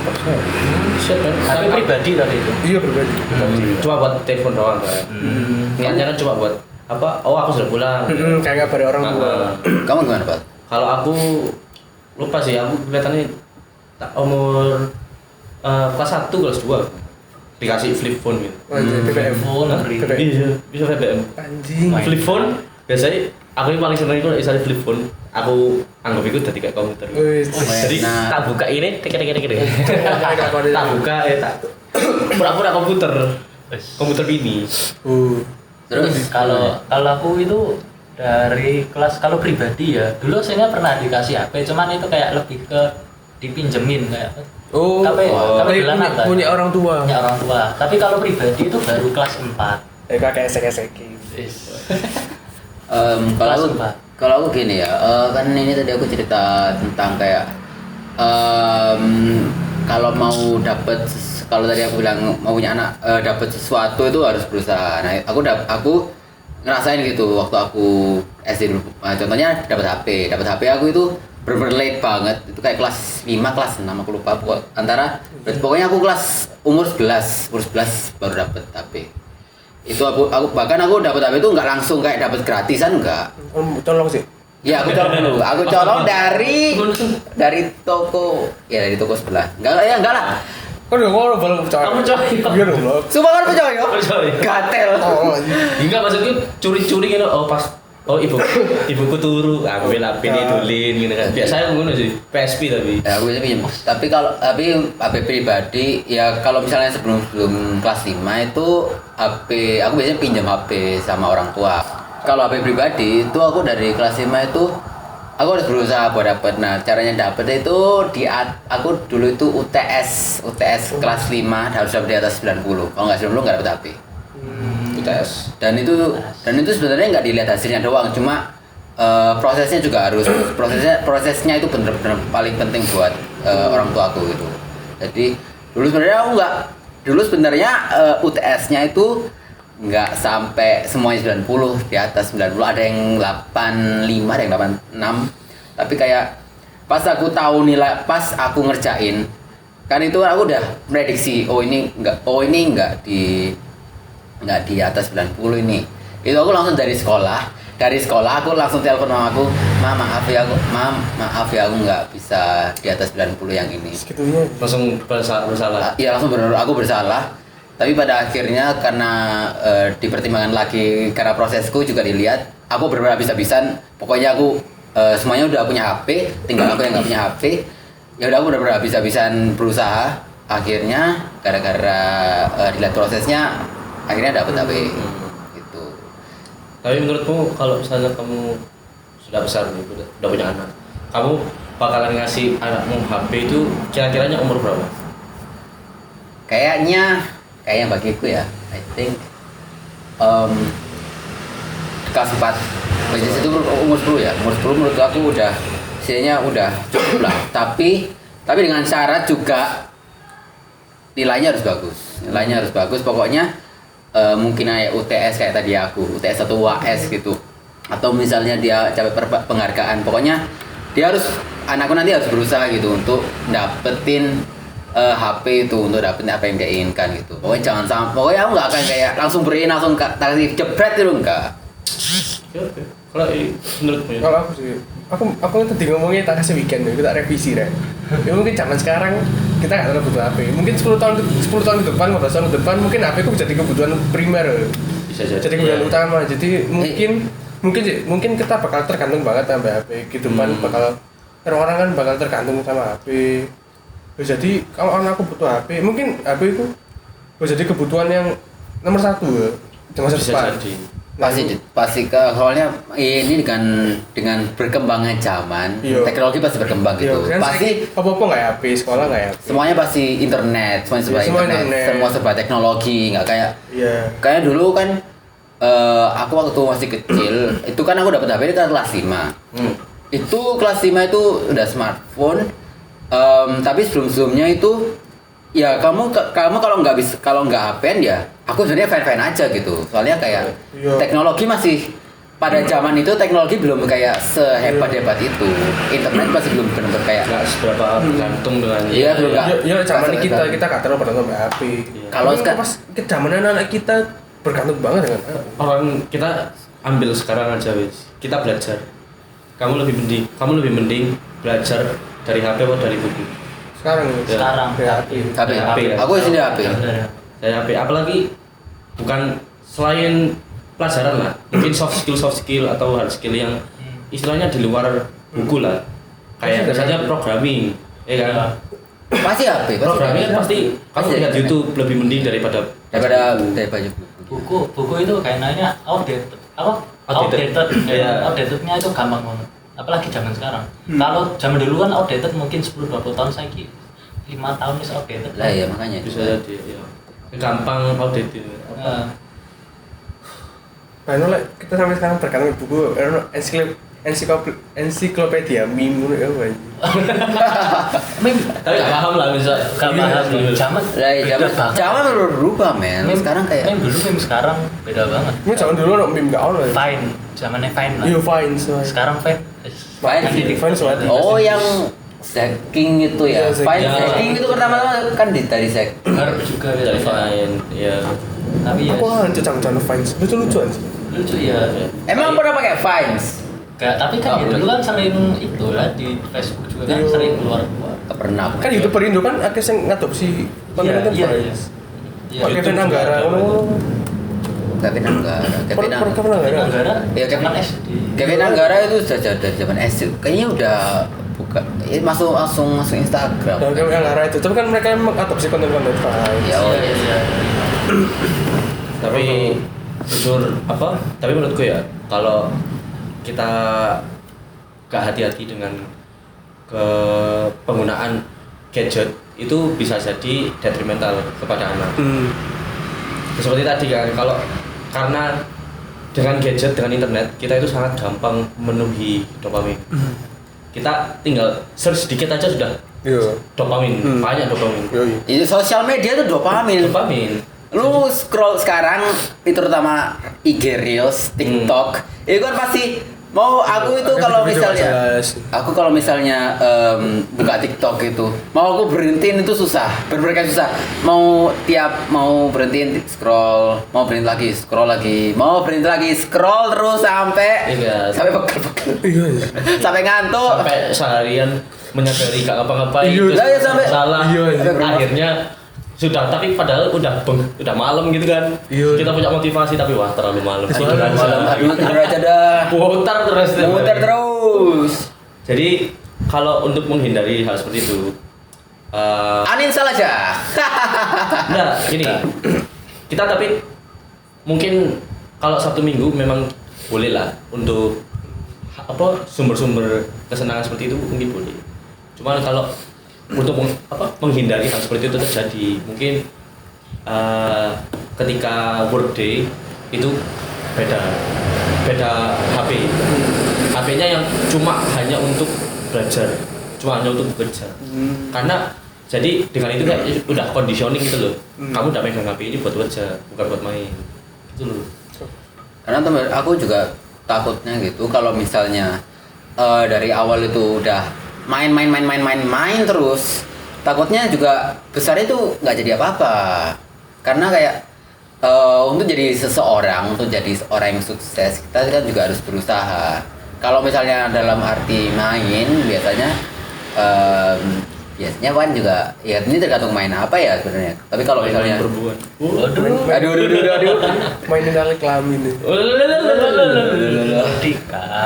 Speaker 4: Tapi pribadi tadi itu.
Speaker 2: Iya berbeda.
Speaker 1: Cuma buat telepon doang kan. Niatnya kan cuma buat apa? Oh, aku sudah pulang.
Speaker 2: Kayak ngabarin orang tua.
Speaker 3: Kamu gimana, Pak?
Speaker 1: Kalau aku lupa sih, aku kelihatannya tak umur kelas 1 kelas 2 dikasih flip phone gitu.
Speaker 2: Oh, BBM.
Speaker 4: Oh, ngeri.
Speaker 1: Bisa BBM.
Speaker 2: Anjing.
Speaker 1: Flip phone biasanya aku yang paling seneng itu misalnya flip phone. Aku anggap itu jadi kayak komputer.
Speaker 2: Wis.
Speaker 1: Jadi
Speaker 3: Nah.
Speaker 1: tak buka ini, tik.
Speaker 2: Kayak kode.
Speaker 1: Tak buka tak pura-pura komputer ini.
Speaker 3: Terus
Speaker 4: Kalau aku itu dari kelas kalau pribadi ya dulu saya pernah dikasih HP cuman itu kayak lebih ke dipinjemin kayak
Speaker 2: Oh,
Speaker 4: tapi
Speaker 2: punya orang tua.
Speaker 4: punya orang tua tapi kalau pribadi itu baru kelas 4
Speaker 2: Kakek esek-esek.
Speaker 3: kalau aku gini ya, kan ini tadi aku cerita tentang kayak kalau kalau tadi aku bilang mau punya anak dapat sesuatu itu harus berusaha. Nah, aku ngerasain gitu waktu aku SD dulu. Contohnya dapat HP aku itu bener-bener late banget. Itu kayak kelas 5, kelas 6 aku lupa. Pokoknya aku umur 11 baru dapat HP. Itu aku dapat HP itu nggak langsung kayak dapat gratisan enggak.
Speaker 2: Tolong sih.
Speaker 3: Iya, aku colong dulu. Aku colong dari toko sebelah. Enggak lah.
Speaker 2: Kok udah ngomong belum percaya?
Speaker 4: Kamu coy.
Speaker 2: Iya dong, Blok.
Speaker 3: Sumpah kan percaya?
Speaker 1: Percaya.
Speaker 3: Gatel.
Speaker 2: Oh,
Speaker 1: Enggak maksudku curi-curi gitu. Oh pas ibuku turu, aku bela ini dolin gitu kan. Biasanya ngono sih, PSP tapi.
Speaker 3: Ya, aku bisa pinjam. Tapi HP pribadi ya kalau misalnya sebelum kelas 5 itu HP aku biasanya pinjam HP sama orang tua. Kalau HP pribadi itu aku dari kelas 5 itu aku harus berusaha buat dapet. Nah, caranya dapet itu aku dulu itu UTS kelas 5 harus dapet di atas 90. Kalau nggak 90 nggak dapet HP.
Speaker 1: UTS.
Speaker 3: Dan itu sebenarnya nggak dilihat hasilnya doang, cuma prosesnya juga harus prosesnya itu bener-bener paling penting buat orang tua aku gitu. Jadi dulu sebenarnya UTS-nya itu nggak sampai semuanya 90, di atas 90, ada yang 85, ada yang 86. Tapi kayak pas aku tahu nilai, pas aku ngerjain, kan itu aku udah prediksi, ini nggak di atas 90 ini. Itu aku langsung dari sekolah aku langsung telepon sama aku, maaf ya aku nggak bisa di atas 90 yang ini.
Speaker 2: segitunya.
Speaker 1: Langsung bersalah.
Speaker 3: Iya, langsung benar aku bersalah. Tapi pada akhirnya karena dipertimbangkan lagi, karena prosesku juga dilihat, aku benar-benar habis-habisan. Pokoknya aku semuanya udah punya HP, tinggal aku yang nggak punya HP. Ya udah aku benar-benar habis-habisan berusaha. Akhirnya gara-gara dilihat prosesnya, akhirnya dapet HP gitu.
Speaker 1: Tapi menurutmu kalau misalnya kamu sudah besar nih, udah punya anak, kamu bakalan ngasih anakmu HP itu kira-kiranya umur berapa?
Speaker 3: Kayaknya bagiku ya, I think kelas 4. Which is itu umur 10 ya. Umur 10 menurut aku udah istilahnya udah cukup lah. Tapi dengan syarat juga nilainya harus bagus. Pokoknya mungkin kayak UTS kayak tadi aku, UTS atau UAS gitu. Atau misalnya dia capai penghargaan. Pokoknya anakku nanti harus berusaha gitu untuk dapetin HP itu, untuk dapetin apa yang dia inginkan gitu. Pokoknya pokoknya aku nggak akan kayak langsung kasih jebret itu enggak.
Speaker 1: Oke. Kalau menurutmu ya?
Speaker 2: Kalau aku sih, aku tadi ngomongnya tak kasih weekend, kita revisi deh. Ya mungkin zaman sekarang kita nggak terlalu butuh HP. Mungkin 10 tahun ke depan, 15 tahun ke depan, mungkin HP itu jadi kebutuhan primer.
Speaker 1: Bisa jadi.
Speaker 2: Jadi kebutuhan utama. Jadi mungkin kita bakal tergantung banget sama HP. Kehidupan bakal orang-orang kan bakal tergantung sama HP. Jadi kalau anakku butuh HP, mungkin HP itu jadi kebutuhan yang nomor 1 ya, di masa
Speaker 1: Bisa
Speaker 2: depan.
Speaker 1: jadi.
Speaker 3: Pasti soalnya ini dengan berkembangnya zaman,
Speaker 2: Iya.
Speaker 3: teknologi pasti berkembang gitu.
Speaker 2: Iya, kan
Speaker 3: Pasti
Speaker 2: apa nggak ya HP, sekolah nggak ya HP.
Speaker 3: semuanya pasti internet, semua serba teknologi, nggak kayak dulu kan. Aku waktu masih kecil itu kan aku dapat HP itu kan kelas 5. Itu kelas 5 itu udah smartphone. Tapi sebelumnya itu ya kamu kalau nggak HP-an ya aku sebenarnya fan aja gitu. Soalnya kayak
Speaker 2: Iya.
Speaker 3: teknologi masih pada zaman itu teknologi belum kayak sehebat itu. Internet masih belum benar-benar kayak
Speaker 1: Nggak seberapa bergantung dengan.
Speaker 3: Iya, belum nggak.
Speaker 2: Ya zaman kita nggak terlalu bergantung sama HP.
Speaker 3: Kalau
Speaker 2: Tapi
Speaker 3: sekarang
Speaker 2: pas ke zaman anak kita bergantung banget dengan HP.
Speaker 1: Orang kita ambil sekarang aja wis. Kita belajar. Kamu lebih mending belajar dari HP atau dari buku?
Speaker 2: Sekarang
Speaker 1: Ya.
Speaker 2: HP.
Speaker 3: HP. Aku di sini HP.
Speaker 1: Dari HP, apalagi bukan selain pelajaran lah, mungkin soft skill atau hard skill yang istilahnya di luar buku lah, kayak misalnya programming, ya kan?
Speaker 3: Pasti HP.
Speaker 1: Programming kan pasti kamu lihat YouTube lebih mending daripada
Speaker 3: buku.
Speaker 4: Buku itu kayaknya outdated.
Speaker 1: Outdated. Iya.
Speaker 4: Outdatednya itu gampang banget. Apalagi zaman sekarang. Kalau zaman dulu kan outdated mungkin 10-20 tahun lagi. 5 tahun itu outdated.
Speaker 3: Lah ya makanya.
Speaker 1: bisa jadi ya. Gampang outdated.
Speaker 2: Nah, kita sampai sekarang bergantung dengan buku, ensiklopedia meme ya Pak.
Speaker 1: Tapi nggak paham lah bisa.
Speaker 4: Gak paham.
Speaker 3: Zaman berubah men. Sekarang kayak
Speaker 4: dulu meme sekarang beda banget.
Speaker 2: Ini zaman dulu no meme nggak ono ya.
Speaker 4: Fine, zamannya Fine lah.
Speaker 2: Iya fine soalnya.
Speaker 4: Sekarang Fine.
Speaker 2: Fine soalnya.
Speaker 3: oh yang Stacking itu ya.
Speaker 2: Iya,
Speaker 3: Fine
Speaker 1: stacking.
Speaker 3: stacking itu pertama-tama kan dari
Speaker 4: Baru juga
Speaker 1: Dari fine, ya.
Speaker 4: Tapi ya
Speaker 2: Aku hancur jangan fine. Lucu-lucuan sih.
Speaker 4: lucu ya.
Speaker 3: Emang pernah pakai Vines?
Speaker 4: Gak, tapi kan ya dulu kan sering itu lah di Facebook juga kan
Speaker 2: Iya.
Speaker 4: sering keluar.
Speaker 3: Gak pernah.
Speaker 2: Kan YouTuber Indo kan akeh sing ngadopsi konten
Speaker 4: Iya.
Speaker 2: Vice.
Speaker 4: Iya.
Speaker 2: Pak Kevin
Speaker 1: YouTube
Speaker 2: Anggara
Speaker 1: juga ada.
Speaker 2: ngono.
Speaker 3: Kevin Anggara.
Speaker 2: Kevin Anggara.
Speaker 4: Negara
Speaker 3: Ya, Kevin-
Speaker 4: zaman SD.
Speaker 3: Kevin Anggara itu sudah dari zaman SD. Kayaknya udah buka. Masuk langsung Instagram.
Speaker 2: Dan Kevin Anggara itu, tapi kan mereka yang mengadopsi konten-konten Vice.
Speaker 3: Ya,
Speaker 4: Iya, iya.
Speaker 1: Tapi jujur apa? Tapi menurutku ya kalau kita gak hati-hati dengan ke penggunaan gadget itu bisa jadi detrimental kepada anak. Seperti tadi kan, kalau karena dengan gadget, dengan internet, kita itu sangat gampang memenuhi dopamin. Kita tinggal search sedikit aja sudah
Speaker 2: Iya.
Speaker 1: dopamin, banyak dopamin.
Speaker 2: Yoi.
Speaker 3: Itu sosial media itu dopamin.
Speaker 1: Dopamin.
Speaker 3: Lu scroll sekarang itu terutama IG Reels, TikTok, itu kan pasti mau aku itu
Speaker 2: Ada
Speaker 3: kalau
Speaker 2: video-video
Speaker 3: misalnya
Speaker 2: jelas.
Speaker 3: aku kalau misalnya buka TikTok itu mau aku berhentiin itu susah, bener-bener susah. Mau berhentiin scroll, mau berhenti lagi scroll lagi, mau berhenti lagi scroll terus sampai
Speaker 1: Iya.
Speaker 3: sampai pegel-pegel,
Speaker 2: Iya.
Speaker 3: sampai ngantuk.
Speaker 1: Sampai seharian menyadari gak ngapa-ngapain,
Speaker 2: Iya,
Speaker 1: terus
Speaker 3: lah ya sampai-
Speaker 1: salah.
Speaker 2: iya, iya.
Speaker 1: Akhirnya sudah, tapi padahal udah malam gitu kan.
Speaker 2: Iya.
Speaker 1: Kita punya motivasi tapi wah terlalu malam.
Speaker 2: Terlalu
Speaker 1: Tidur
Speaker 3: Malam,
Speaker 1: aja.
Speaker 3: aduh tidur aja dah.
Speaker 1: Putar terus. tiap
Speaker 3: Muter
Speaker 1: hari.
Speaker 3: terus.
Speaker 1: Jadi kalau untuk menghindari hal seperti itu,
Speaker 3: Uninstall aja.
Speaker 1: enggak gini. Kita tapi mungkin kalau Sabtu Minggu memang boleh lah untuk apa sumber-sumber kesenangan seperti itu mungkin boleh. Cuman kalau untuk menghindari hal seperti itu terjadi, mungkin ketika workday itu beda HP. HP-nya yang cuma hanya untuk belajar, cuma hanya untuk bekerja. Karena jadi dengan itu kayak udah conditioning gitu loh. Kamu udah megang HP ini buat kerja, bukan buat main. Gitu loh.
Speaker 3: Karena temen aku juga takutnya gitu kalau misalnya dari awal itu udah main terus, takutnya juga besar itu nggak jadi apa-apa. Karena kayak untuk jadi seseorang, untuk jadi seorang yang sukses, kita kan juga harus berusaha. Kalau misalnya dalam arti main, biasanya kan juga ya ini tergantung main apa ya sebenarnya. Tapi kalau misalnya
Speaker 1: berbuat.
Speaker 3: aduh.
Speaker 2: Mainin alek kelamin nih.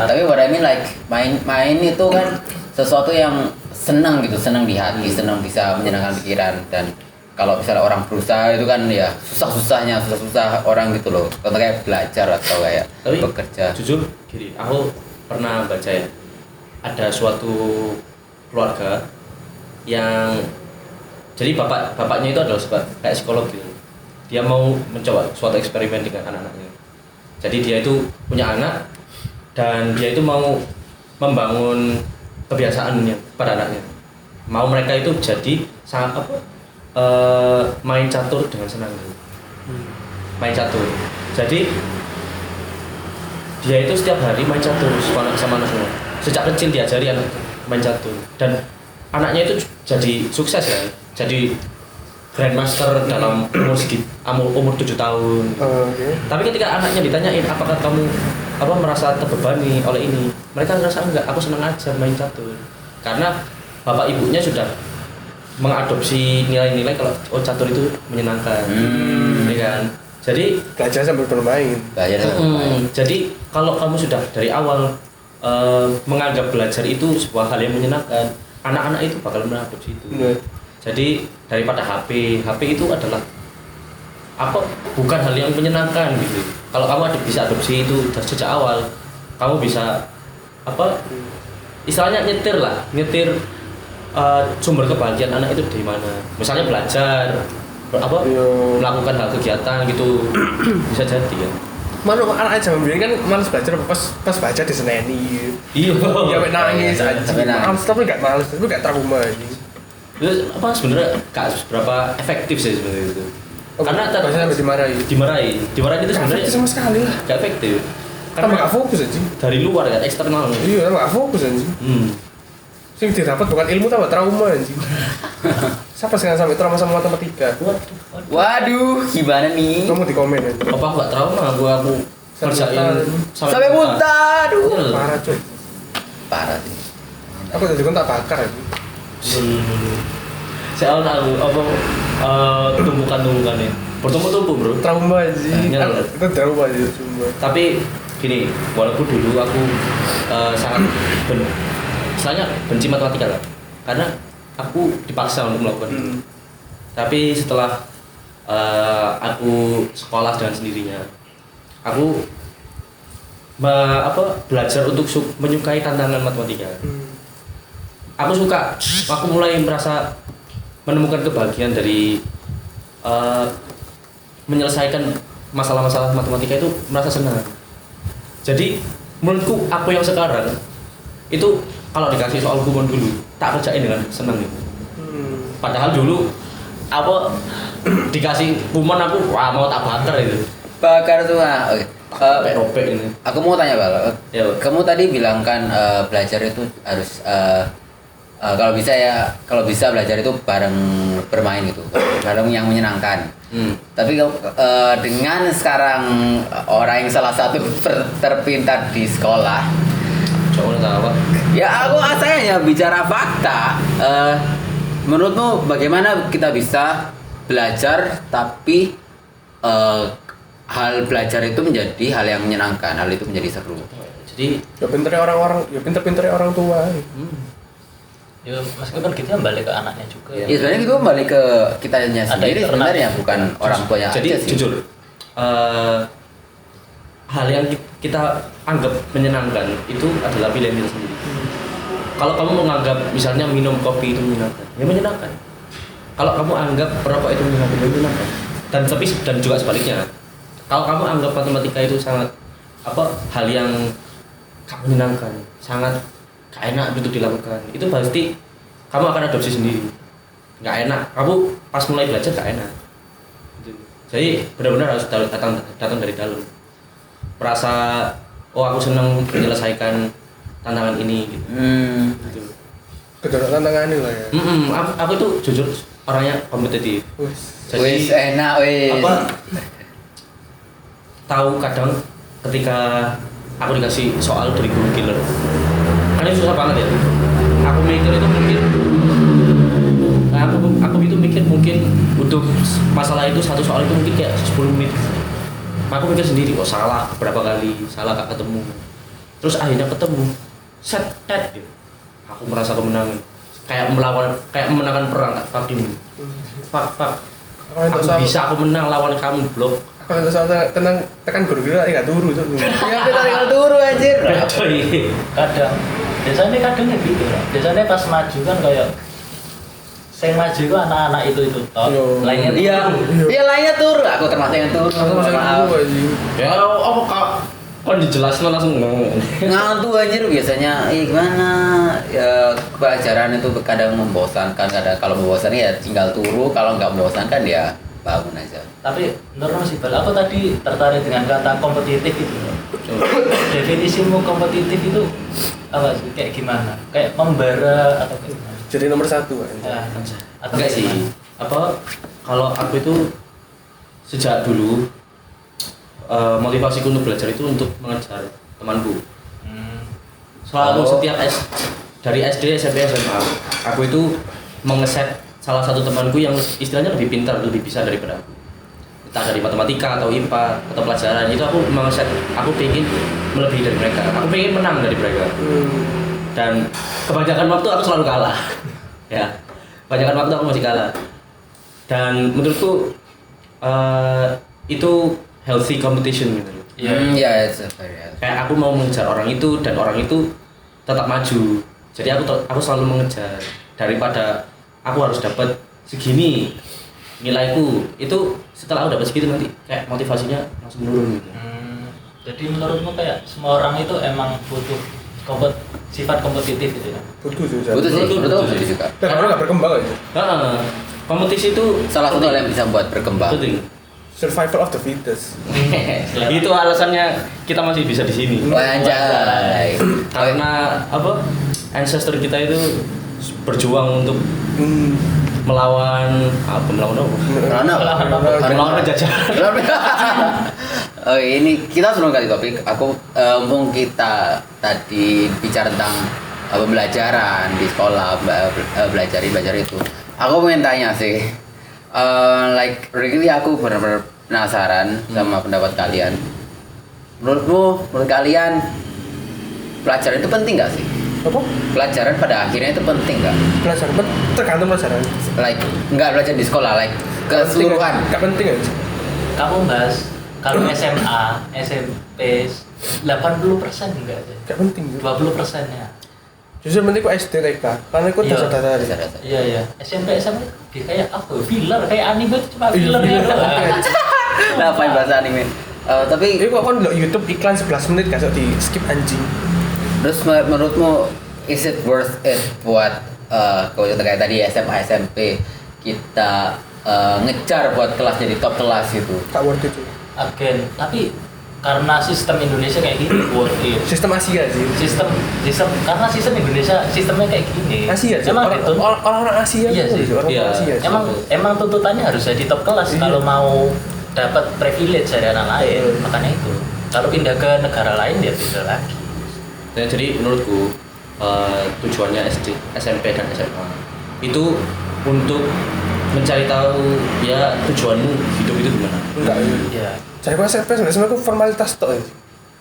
Speaker 3: Tapi what I mean like main itu kan sesuatu yang senang gitu, senang di hati, senang bisa menyenangkan pikiran. Dan kalau misalnya orang berusaha itu kan ya susah orang gitu loh. Contoh kayak belajar atau kayak
Speaker 1: Tapi
Speaker 3: bekerja.
Speaker 1: jujur gini, aku pernah baca ya, ada suatu keluarga yang jadi bapaknya itu adalah kayak psikolog gitu. Dia mau mencoba suatu eksperimen dengan anak-anaknya. Jadi dia itu punya anak dan dia itu mau membangun kebiasaannya pada anaknya. Mau mereka itu jadi sangat main catur dengan senang. Main catur. Jadi dia itu setiap hari main catur sama anaknya. Sejak kecil diajari anak main catur dan anaknya itu jadi sukses ya. Jadi grandmaster dalam umur 7 tahun.
Speaker 2: Oke.
Speaker 1: Tapi ketika anaknya ditanyain apakah kamu merasa terbebani oleh ini, mereka merasa enggak, aku senang aja main catur. Karena bapak ibunya sudah mengadopsi nilai-nilai kalau catur itu menyenangkan, ya kan? Jadi
Speaker 2: Belajar sambil bermain.
Speaker 1: jadi kalau kamu sudah dari awal menganggap belajar itu sebuah hal yang menyenangkan, anak-anak itu bakal mengadopsi itu.
Speaker 2: Bener.
Speaker 1: Jadi daripada HP itu adalah bukan hal yang menyenangkan gitu. Kalau kamu bisa adopsi itu sejak awal, kamu bisa istilahnya nyetir sumber kebahagiaan anak itu dari mana. Misalnya belajar, melakukan hal kegiatan gitu, bisa jadi ya.
Speaker 2: Mana anak zaman dulu kan malas belajar pas baca diseneni.
Speaker 1: Iya.
Speaker 2: Ya nangis aja.
Speaker 3: Sampai nangis.
Speaker 2: Males tapi enggak males, tapi enggak trauma ini.
Speaker 1: Itu sebenarnya gak seberapa efektif sih sebenarnya itu. Karena
Speaker 2: bahasa sampai dimarahi.
Speaker 1: Dimarahi itu sebenarnya
Speaker 2: Efektif sama sekali lah.
Speaker 1: gak efektif.
Speaker 2: Tambah gak fokus aja.
Speaker 1: Dari luar kan eksternal.
Speaker 2: Iya, tambah gak fokus aja. Sing didapat bukan ilmu tambah trauma anjing. Siapa sekarang sampai trauma sama matematika?
Speaker 3: Waduh, gimana nih?
Speaker 2: Kamu di komen aja.
Speaker 1: Apa aku gak trauma, aku kerjain
Speaker 3: Sampai muntah, aduh.
Speaker 1: Iya.
Speaker 2: Parah cuy.
Speaker 3: Parah sih.
Speaker 2: Aku jadi tak bakar itu.
Speaker 1: Saya tahu apa tumpukan-tumpukannya bertumpuk-tumpuk bro.
Speaker 2: Trauma sih.
Speaker 1: Iya.
Speaker 2: Itu trauma sih semua.
Speaker 1: Tapi gini, walaupun dulu aku sangat istilahnya benci matematika lah, karena aku dipaksa untuk melakukan itu. Tapi setelah aku sekolah dengan sendirinya, aku belajar untuk menyukai tantangan matematika. Aku suka, aku mulai merasa menemukan kebahagiaan dari menyelesaikan masalah-masalah matematika itu, merasa senang. Jadi menurutku aku yang sekarang itu kalau dikasih soal kumon dulu tak kerjain dengan senang gitu. Padahal dulu apa dikasih kumon aku wah mau tak bakar itu.
Speaker 3: Bakar tuh ah. Oke.
Speaker 1: Robek ini.
Speaker 3: Aku mau tanya Bal.
Speaker 1: Ya.
Speaker 3: Kamu tadi bilang kan belajar itu harus kalau bisa belajar itu bareng bermain gitu, bareng yang menyenangkan. Tapi dengan sekarang orang yang salah satu terpintar di sekolah,
Speaker 1: Coba apa?
Speaker 3: ya aku asalnya bicara fakta. Menurutmu bagaimana kita bisa belajar tapi hal belajar itu menjadi hal yang menyenangkan, hal itu menjadi seru.
Speaker 1: Jadi
Speaker 2: Ya pinter-pinternya orang tua.
Speaker 4: Ya meskipun gitu balik ke anaknya juga.
Speaker 3: Ya sebenarnya itu kembali ke kitanya
Speaker 4: Ada
Speaker 3: sendiri
Speaker 4: internal.
Speaker 3: sebenarnya, bukan orang tuanya
Speaker 1: jadi
Speaker 3: aja sih.
Speaker 1: jujur hal yang kita anggap menyenangkan itu adalah pilihan kita sendiri. Kalau kamu menganggap misalnya minum kopi itu menyenangkan, ya menyenangkan. Kalau kamu anggap perokok itu menyenangkan, ya menyenangkan. Dan juga sebaliknya. Kalau kamu anggap matematika itu sangat hal yang gak menyenangkan, sangat gak enak untuk dilakukan, itu pasti kamu akan adopsi sendiri. Gak enak, kamu pas mulai belajar gak enak. Gitu. Jadi benar-benar harus datang dari dalam. Merasa oh aku senang menyelesaikan tantangan ini gitu. Gitu.
Speaker 2: Kedua tantangan lah ya.
Speaker 1: Aku tuh jujur orangnya kompetitif.
Speaker 3: Wis enak wis.
Speaker 1: Tahu kadang ketika aku dikasih soal dari guru killer, kan itu susah banget ya. Aku mikir itu mungkin untuk masalah itu satu soal itu mungkin kayak 10 menit. Aku mikir sendiri kok salah berapa kali, salah gak ketemu. Terus akhirnya ketemu, set gitu. Aku merasa kemenangan, kayak memenangkan perang tak ini. Pak. Aku bisa, aku menang lawan kamu blok.
Speaker 2: Kalau soal tenang tekan guru kita enggak turu tuh.
Speaker 3: Ya kita tinggal turu anjir.
Speaker 4: Kadang kadangnya gitu lah. Biasanya pas maju kan kayak yang maju itu anak-anak itu toh. Lainnya
Speaker 3: Iya lainnya turu. Aku termasuk yang turu. Maaf.
Speaker 1: Ya apa kak? Kok dijelasin langsung ngomong.
Speaker 3: Ngantuk anjir biasanya. Gimana? Ya pelajaran itu kadang membosankan, kadang kalau membosankan ya tinggal turu, kalau nggak membosankan ya bangun aja.
Speaker 4: Tapi menurut sih Bal, aku tadi tertarik dengan kata kompetitif itu. Definisimu kompetitif itu apa sih? Kayak gimana? Kayak membara atau gimana?
Speaker 2: Jadi nomor 1 kan.
Speaker 4: Ya, atau
Speaker 1: Enggak sih.
Speaker 4: gimana?
Speaker 1: Kalau aku itu sejak dulu motivasiku untuk belajar itu untuk mengejar temanku. Selalu setiap dari SD, SMP, SMA, aku itu mengeset salah satu temanku yang istilahnya lebih pintar, lebih bisa daripada aku. Entah dari matematika atau IPA atau pelajaran, itu aku mengeset, aku pengen melebihi dari mereka, aku pengen menang dari mereka. Dan kebanyakan waktu aku selalu kalah. Ya, kebanyakan waktu aku masih kalah. Dan menurutku itu healthy competition gitu.
Speaker 3: Iya, it's very healthy.
Speaker 1: Kayak aku mau mengejar orang itu dan orang itu tetap maju. Jadi aku selalu mengejar daripada aku harus dapat segini nilaiku. Itu setelah aku dapat segitu nanti kayak motivasinya langsung menurun gitu.
Speaker 4: Jadi menurutmu kayak semua orang itu emang butuh sifat kompetitif gitu ya?
Speaker 2: Butuh sih.
Speaker 3: Betul sih, betul juga.
Speaker 2: Dan orang nggak berkembang aja.
Speaker 1: Kompetisi itu
Speaker 3: Salah satu hal yang bisa membuat berkembang.
Speaker 1: penting.
Speaker 2: Survival of the fittest.
Speaker 1: Itu alasannya kita masih bisa di sini.
Speaker 3: Anjay.
Speaker 1: Karena ancestor kita itu berjuang untuk melawan apa? Melawan penjajahan.
Speaker 3: Oke, ini kita sebelum ganti topik, aku mumpung kita tadi bicara tentang pembelajaran di sekolah, belajar itu. Aku pengen tanya sih, really aku benar-benar penasaran sama pendapat kalian. Menurut kalian pelajaran itu penting nggak sih?
Speaker 2: Apa?
Speaker 3: Pelajaran pada akhirnya itu penting nggak?
Speaker 2: Pelajaran tergantung pelajaran.
Speaker 3: Nggak belajar di sekolah, keseluruhan.
Speaker 2: Nggak penting aja.
Speaker 4: Kamu bahas kalau SMA, SMP 80% enggak aja.
Speaker 2: Nggak penting.
Speaker 4: 20%-nya.
Speaker 2: Justru penting kok SD TK, karena ikut
Speaker 4: Iya.
Speaker 2: dasar-dasar.
Speaker 4: Iya. SMP SMA kayak apa? Filler, kayak anime itu cuma filler ya doang.
Speaker 3: Ngapain bahasa anime? Tapi
Speaker 2: Ini kok kan lo YouTube iklan 11 menit gak di skip anjing.
Speaker 3: terus menurutmu is it worth it buat kalau kayak tadi SMA SMP kita ngejar buat kelas jadi top kelas gitu?
Speaker 2: Gak worth it.
Speaker 4: Tapi karena sistem Indonesia kayak gini worth it.
Speaker 2: Sistem Asia sih.
Speaker 4: Sistem karena sistem Indonesia sistemnya kayak gini.
Speaker 2: Asia sih.
Speaker 4: Emang itu
Speaker 2: Orang-orang Asia.
Speaker 4: Iya sih.
Speaker 2: Orang
Speaker 1: Iya.
Speaker 2: Asia. sih.
Speaker 4: emang tuntutannya harus jadi top kelas
Speaker 2: Iya.
Speaker 4: kalau mau dapat privilege dari anak lain.
Speaker 2: Iya.
Speaker 4: Makanya itu. Kalau pindah ke negara lain ya beda lagi.
Speaker 1: Dan jadi menurutku tujuannya SD, SMP dan SMA itu untuk mencari tahu ya tujuanmu hidup itu gimana.
Speaker 2: Enggak.
Speaker 4: Iya.
Speaker 2: Jadi kok SMP sebenarnya itu formalitas tok ya.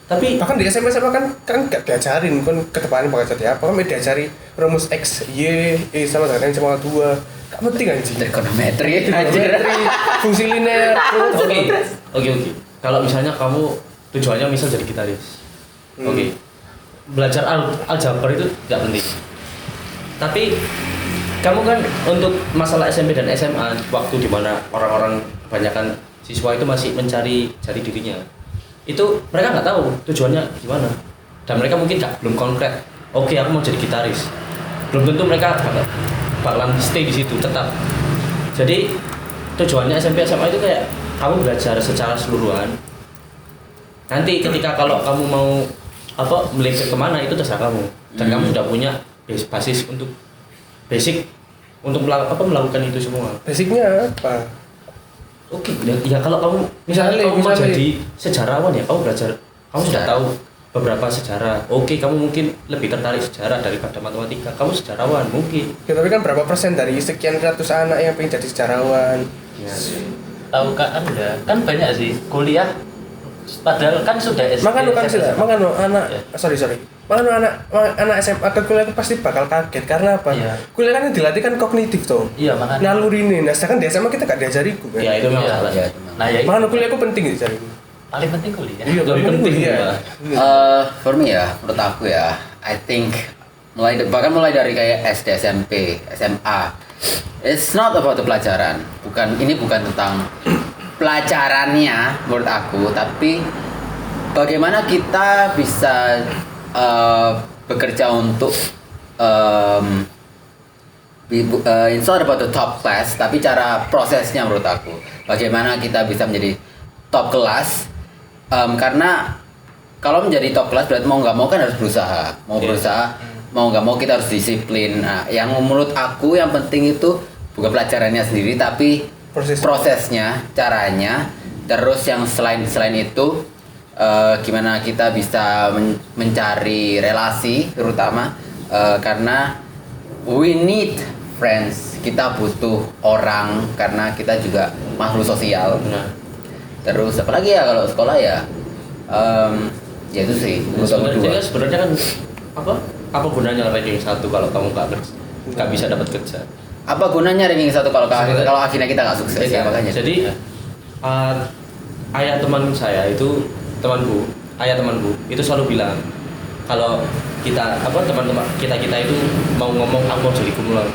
Speaker 1: Tapi
Speaker 2: Bahkan di SMP kan gak diajarin kan ke depannya bakal jadi apa. Kan diajari rumus X, Y, sama dengan N sama 2. Gak penting anjing.
Speaker 3: Trigonometri anjir.
Speaker 2: Geometri, fungsi linear.
Speaker 1: Oke. Kalau misalnya kamu tujuannya misal jadi gitaris. Oke. Belajar aljabar itu nggak penting. Tapi kamu kan untuk masalah SMP dan SMA waktu dimana orang-orang kebanyakan siswa itu masih mencari jati dirinya. Itu mereka nggak tahu tujuannya gimana. Dan mereka mungkin belum konkret. Oke, aku mau jadi gitaris. Belum tentu mereka bakalan stay di situ tetap. Jadi tujuannya SMP SMA itu kayak kamu belajar secara keseluruhan. Nanti ketika kalau kamu mau melihat kemana itu terserah kamu. Dan kamu sudah punya basis untuk basic untuk melakukan itu semua.
Speaker 2: Basicnya apa?
Speaker 1: Oke, ya kalau kamu misalnya kamu mau jadi sejarawan ya kamu belajar, kamu sudah tahu beberapa sejarah. Oke, kamu mungkin lebih tertarik sejarah daripada matematika. Kamu sejarawan mungkin.
Speaker 2: Ya, tapi kan berapa persen dari sekian ratus anak yang pengen jadi sejarawan?
Speaker 1: Ya.
Speaker 4: Tahu kan Anda? Kan banyak sih kuliah padahal kan sudah SD.
Speaker 2: Makanya kan sih, makanya anak
Speaker 4: Ya.
Speaker 2: sorry. Makanya anak SMA ke kuliah itu pasti bakal kaget karena apa?
Speaker 4: Iya.
Speaker 2: Kuliah kan dilatih kan kognitif tuh.
Speaker 4: Iya, makanya.
Speaker 2: Naluri ini. Nah, sedangkan di SMA kita gak diajari itu kan.
Speaker 1: Ya itu memang
Speaker 4: Iya.
Speaker 1: salah.
Speaker 3: Ya,
Speaker 4: Nah, ya itu
Speaker 2: Makanya kuliah itu penting diajari.
Speaker 4: paling penting kuliah.
Speaker 2: Iya,
Speaker 1: Lebih penting,
Speaker 2: ya.
Speaker 3: For me ya, menurut aku ya, I think mulai dari kayak SD, SMP, SMA, it's not about the pelajaran. Ini bukan tentang pelajarannya menurut aku, tapi bagaimana kita bisa bekerja untuk it's not about the top class, tapi cara prosesnya menurut aku. Bagaimana kita bisa menjadi top kelas, karena kalau menjadi top kelas berarti mau nggak mau kan harus berusaha. Mau nggak mau kita harus disiplin. Nah, yang menurut aku yang penting itu bukan pelajarannya sendiri, tapi prosesnya, caranya. Terus yang selain itu gimana kita bisa mencari relasi, terutama karena we need friends. Kita butuh orang karena kita juga makhluk sosial.
Speaker 1: Nah,
Speaker 3: Terus apalagi ya kalau sekolah ya, ya itu sih.
Speaker 1: sebenarnya kan apa gunanya ranking 1 kalau kamu nggak bisa dapat kerja?
Speaker 3: Apa gunanya ranking 1 kalau akhirnya kita nggak sukses ya, makanya.
Speaker 1: Jadi ayah temanku itu selalu bilang kalau teman-teman kita itu mau ngomong aku mau jadi kumlot,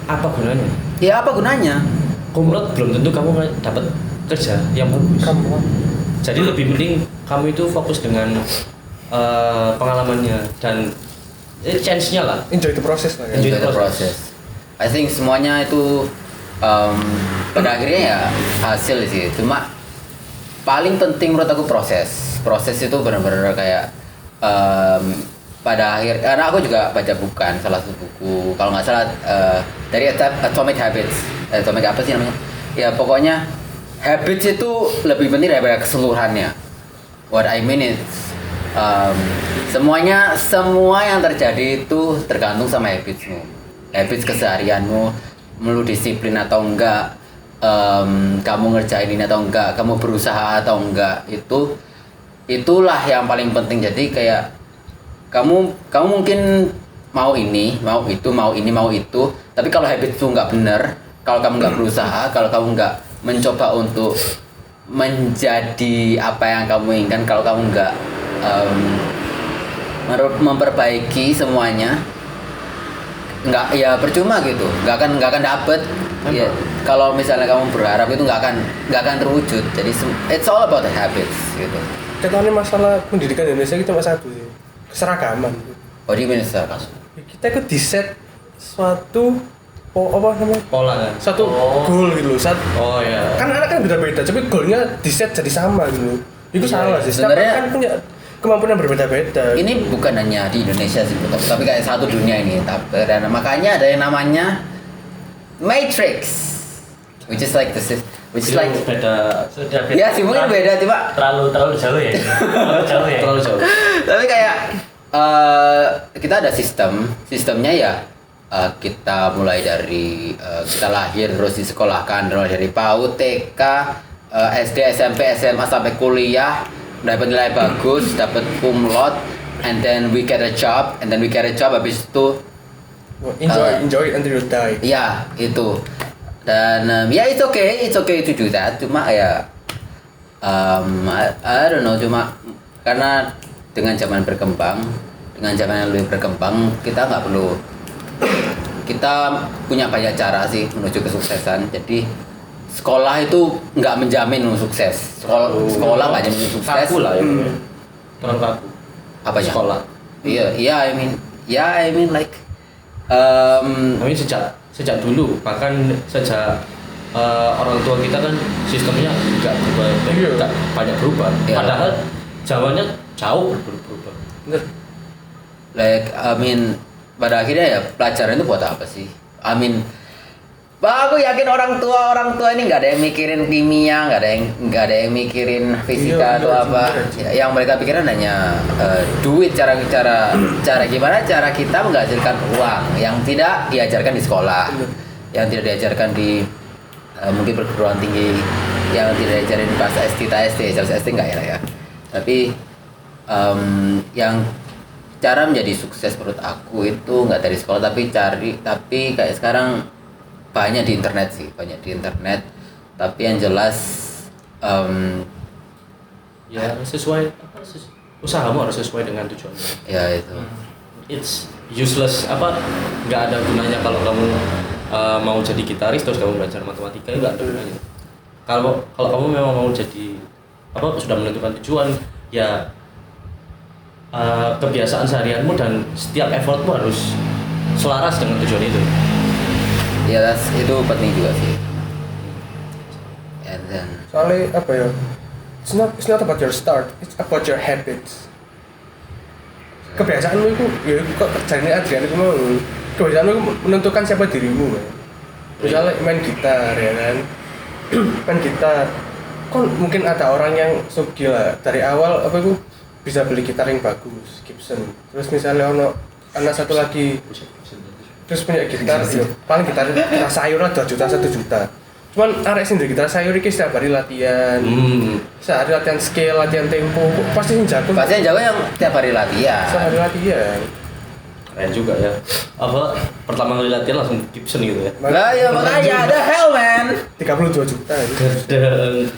Speaker 1: apa gunanya?
Speaker 3: Ya apa gunanya?
Speaker 1: Kumlot belum tentu kamu dapat kerja yang bagus. Jadi lebih penting kamu itu fokus dengan pengalamannya dan chance-nya lah.
Speaker 2: Enjoy the process lah ya.
Speaker 1: Enjoy
Speaker 3: Enjoy the process. I think semuanya itu pada akhirnya ya hasil sih. Cuma paling penting menurut aku proses. Proses itu benar-benar kayak pada akhir karena aku juga baca bukan salah satu buku kalau nggak salah dari Atomic Habits. Atomic apa sih namanya? Ya pokoknya habits itu lebih penting daripada keseluruhannya. What I mean is semua yang terjadi itu tergantung sama habitsmu, habits keseharianmu, lu disiplin atau enggak, kamu ngerjain ini atau enggak, kamu berusaha atau enggak, itulah yang paling penting. Jadi kayak kamu mungkin mau ini, mau itu, mau ini, mau itu, tapi kalau habit itu nggak bener, kalau kamu nggak berusaha, kalau kamu nggak mencoba untuk menjadi apa yang kamu inginkan, kalau kamu nggak memperbaiki semuanya, nggak, ya percuma gitu, nggak akan dapet. Ya, kalau misalnya kamu berharap itu nggak akan terwujud. Jadi it's all about the habits gitu.
Speaker 2: Contohnya masalah pendidikan Indonesia kita cuma satu sih, keseragaman.
Speaker 3: Oh di minister.
Speaker 2: Kita itu di set suatu apa namanya?
Speaker 1: Pola kan.
Speaker 2: Satu goal gitu loh.
Speaker 1: Oh ya.
Speaker 2: Kan anak kan beda-beda, tapi goalnya di set jadi sama gitu. Itu salah sih. Setiap
Speaker 3: Sebenarnya
Speaker 2: kan punya kemampuan yang berbeda-beda.
Speaker 3: ini bukan hanya di Indonesia sih, tapi kayak satu dunia ini. Dan makanya ada yang namanya Matrix, which is like
Speaker 1: beda.
Speaker 4: Sudah beda.
Speaker 3: ya sih mungkin beda coba.
Speaker 4: Terlalu jauh ya.
Speaker 1: Terlalu jauh.
Speaker 3: Tapi kayak kita ada sistemnya ya. Kita mulai dari kita lahir terus disekolahkan dari PAUD, TK, SD, SMP, SMA sampai kuliah, dapat nilai bagus, dapat cum laude, and then we get a job, habis itu
Speaker 2: Enjoy until you die.
Speaker 3: ya itu. Dan ya it's okay to do that. Cuma ya I don't know, cuma karena dengan zaman yang lebih berkembang, kita punya banyak cara sih menuju kesuksesan. Jadi sekolah itu nggak menjamin sukses. Sekolah nggak jamin sukses.
Speaker 1: Kaku lah ya. Terlalu kaku.
Speaker 3: Apa ya?
Speaker 1: Sekolah.
Speaker 3: Iya, I mean like
Speaker 1: Tapi sejak dulu, bahkan sejak orang tua kita kan sistemnya nggak banyak berubah.
Speaker 3: Iya.
Speaker 1: Padahal jawabannya jauh berubah.
Speaker 2: Bener.
Speaker 3: like I mean pada akhirnya ya pelajaran itu buat apa sih? I mean aku yakin orang tua ini nggak ada yang mikirin kimia, nggak ada yang mikirin fisika
Speaker 2: Iya,
Speaker 3: atau apa. Yang mereka pikirin hanya duit, cara gimana cara kita menghasilkan uang yang tidak diajarkan di sekolah, yang tidak diajarkan di mungkin perguruan tinggi, yang tidak diajarin pas SD nggak ya. Tapi yang cara menjadi sukses menurut aku itu nggak dari sekolah, tapi kayak sekarang banyak di internet. Tapi yang jelas
Speaker 1: Ya sesuai usahamu harus sesuai dengan tujuanmu.
Speaker 3: ya itu
Speaker 1: It's useless, nggak ada gunanya kalau kamu mau jadi gitaris terus kamu belajar matematika, itu nggak ada gunanya. Kalau kamu memang mau jadi sudah menentukan tujuan, ya kebiasaan seharianmu dan setiap effortmu harus selaras dengan tujuan itu.
Speaker 3: ya itu penting juga sih. And then
Speaker 2: Soalnya apa ya? It's not about your start, it's about your habits. Kebiasaanmu itu, ya kok kerjanya Adrian itu mau. Kebiasaanmu itu menentukan siapa dirimu. Ya. Misalnya main gitar ya kan, main gitar. Kan mungkin ada orang yang gila dari awal bisa beli gitar yang bagus, Gibson. Terus misalnya anak satu lagi terus punya gitar, ya, paling gitar sayur lah 2 juta 1 juta. Cuman arek sing gitar sayur iki setiap hari latihan. Sehari latihan scale, latihan tempo, pasti yang jago.
Speaker 3: pasti yang jago yang tiap hari latihan.
Speaker 2: Sehari latihan.
Speaker 1: Keren juga ya. Pertama kali latihan langsung Gibson gitu ya.
Speaker 3: Lah ya makanya the hell man.
Speaker 2: 32 juta itu.
Speaker 1: Gedeng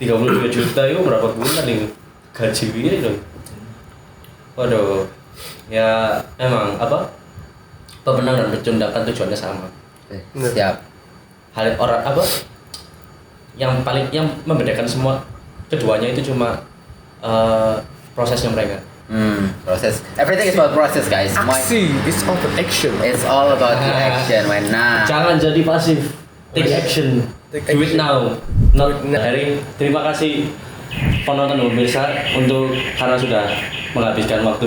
Speaker 1: 32 juta itu berapa bulan nih gaji ini dong. Waduh. Ya emang pemenang dan pecundang tujuannya sama.
Speaker 3: Siap.
Speaker 1: Hal orang yang membedakan semua keduanya itu cuma prosesnya mereka.
Speaker 3: Proses. Everything is about process, guys.
Speaker 2: Aksi, it's all the action.
Speaker 3: It's all about the action, man. Nah.
Speaker 1: Jangan jadi pasif. Take action.
Speaker 2: Take
Speaker 1: Do it
Speaker 2: action.
Speaker 1: now. Not Harry. Terima kasih penonton dan pemirsa untuk karena sudah menghabiskan waktu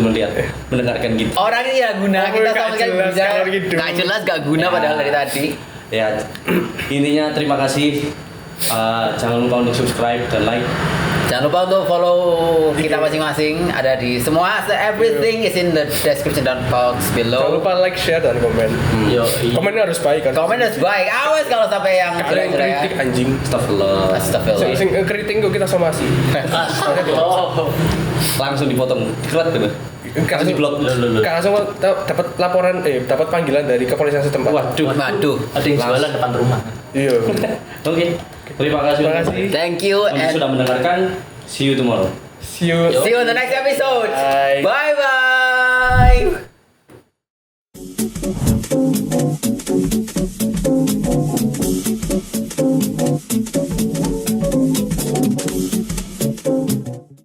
Speaker 1: mendengarkan kita.
Speaker 3: Orang ini ya guna kita
Speaker 2: Gak
Speaker 3: sama sekali
Speaker 2: jelas,
Speaker 3: bisa
Speaker 2: kalau gitu.
Speaker 3: gak jelas gak guna padahal dari tadi.
Speaker 1: Ya, intinya terima kasih. Jangan lupa untuk subscribe dan like.
Speaker 3: Jangan lupa untuk follow kita masing-masing, ada di semua, everything is in the description dan box
Speaker 2: Jangan
Speaker 3: below.
Speaker 2: lupa like, share, dan komen.
Speaker 4: Yo,
Speaker 2: Komennya harus baik kan.
Speaker 3: Komen harus baik, awas kalau sampai yang
Speaker 2: Gak ada yang kritik anjing.
Speaker 1: Astagfirullah.
Speaker 3: Astagfirullah.
Speaker 2: Sing kritik kok kita somasi.
Speaker 4: Oh,
Speaker 1: Langsung dipotong. Kerat gitu. Langsung di blok.
Speaker 2: Langsung dapat laporan dapat panggilan dari kepolisian setempat.
Speaker 1: Waduh.
Speaker 3: Waduh.
Speaker 4: ada yang jualan depan rumah.
Speaker 2: Iya.
Speaker 1: Oke. Terima kasih.
Speaker 2: Terima kasih.
Speaker 3: Thank you
Speaker 1: Untuk
Speaker 3: and
Speaker 1: sudah mendengarkan. See you tomorrow.
Speaker 2: See you.
Speaker 3: see you in the next episode.
Speaker 2: Bye.
Speaker 3: Bye bye.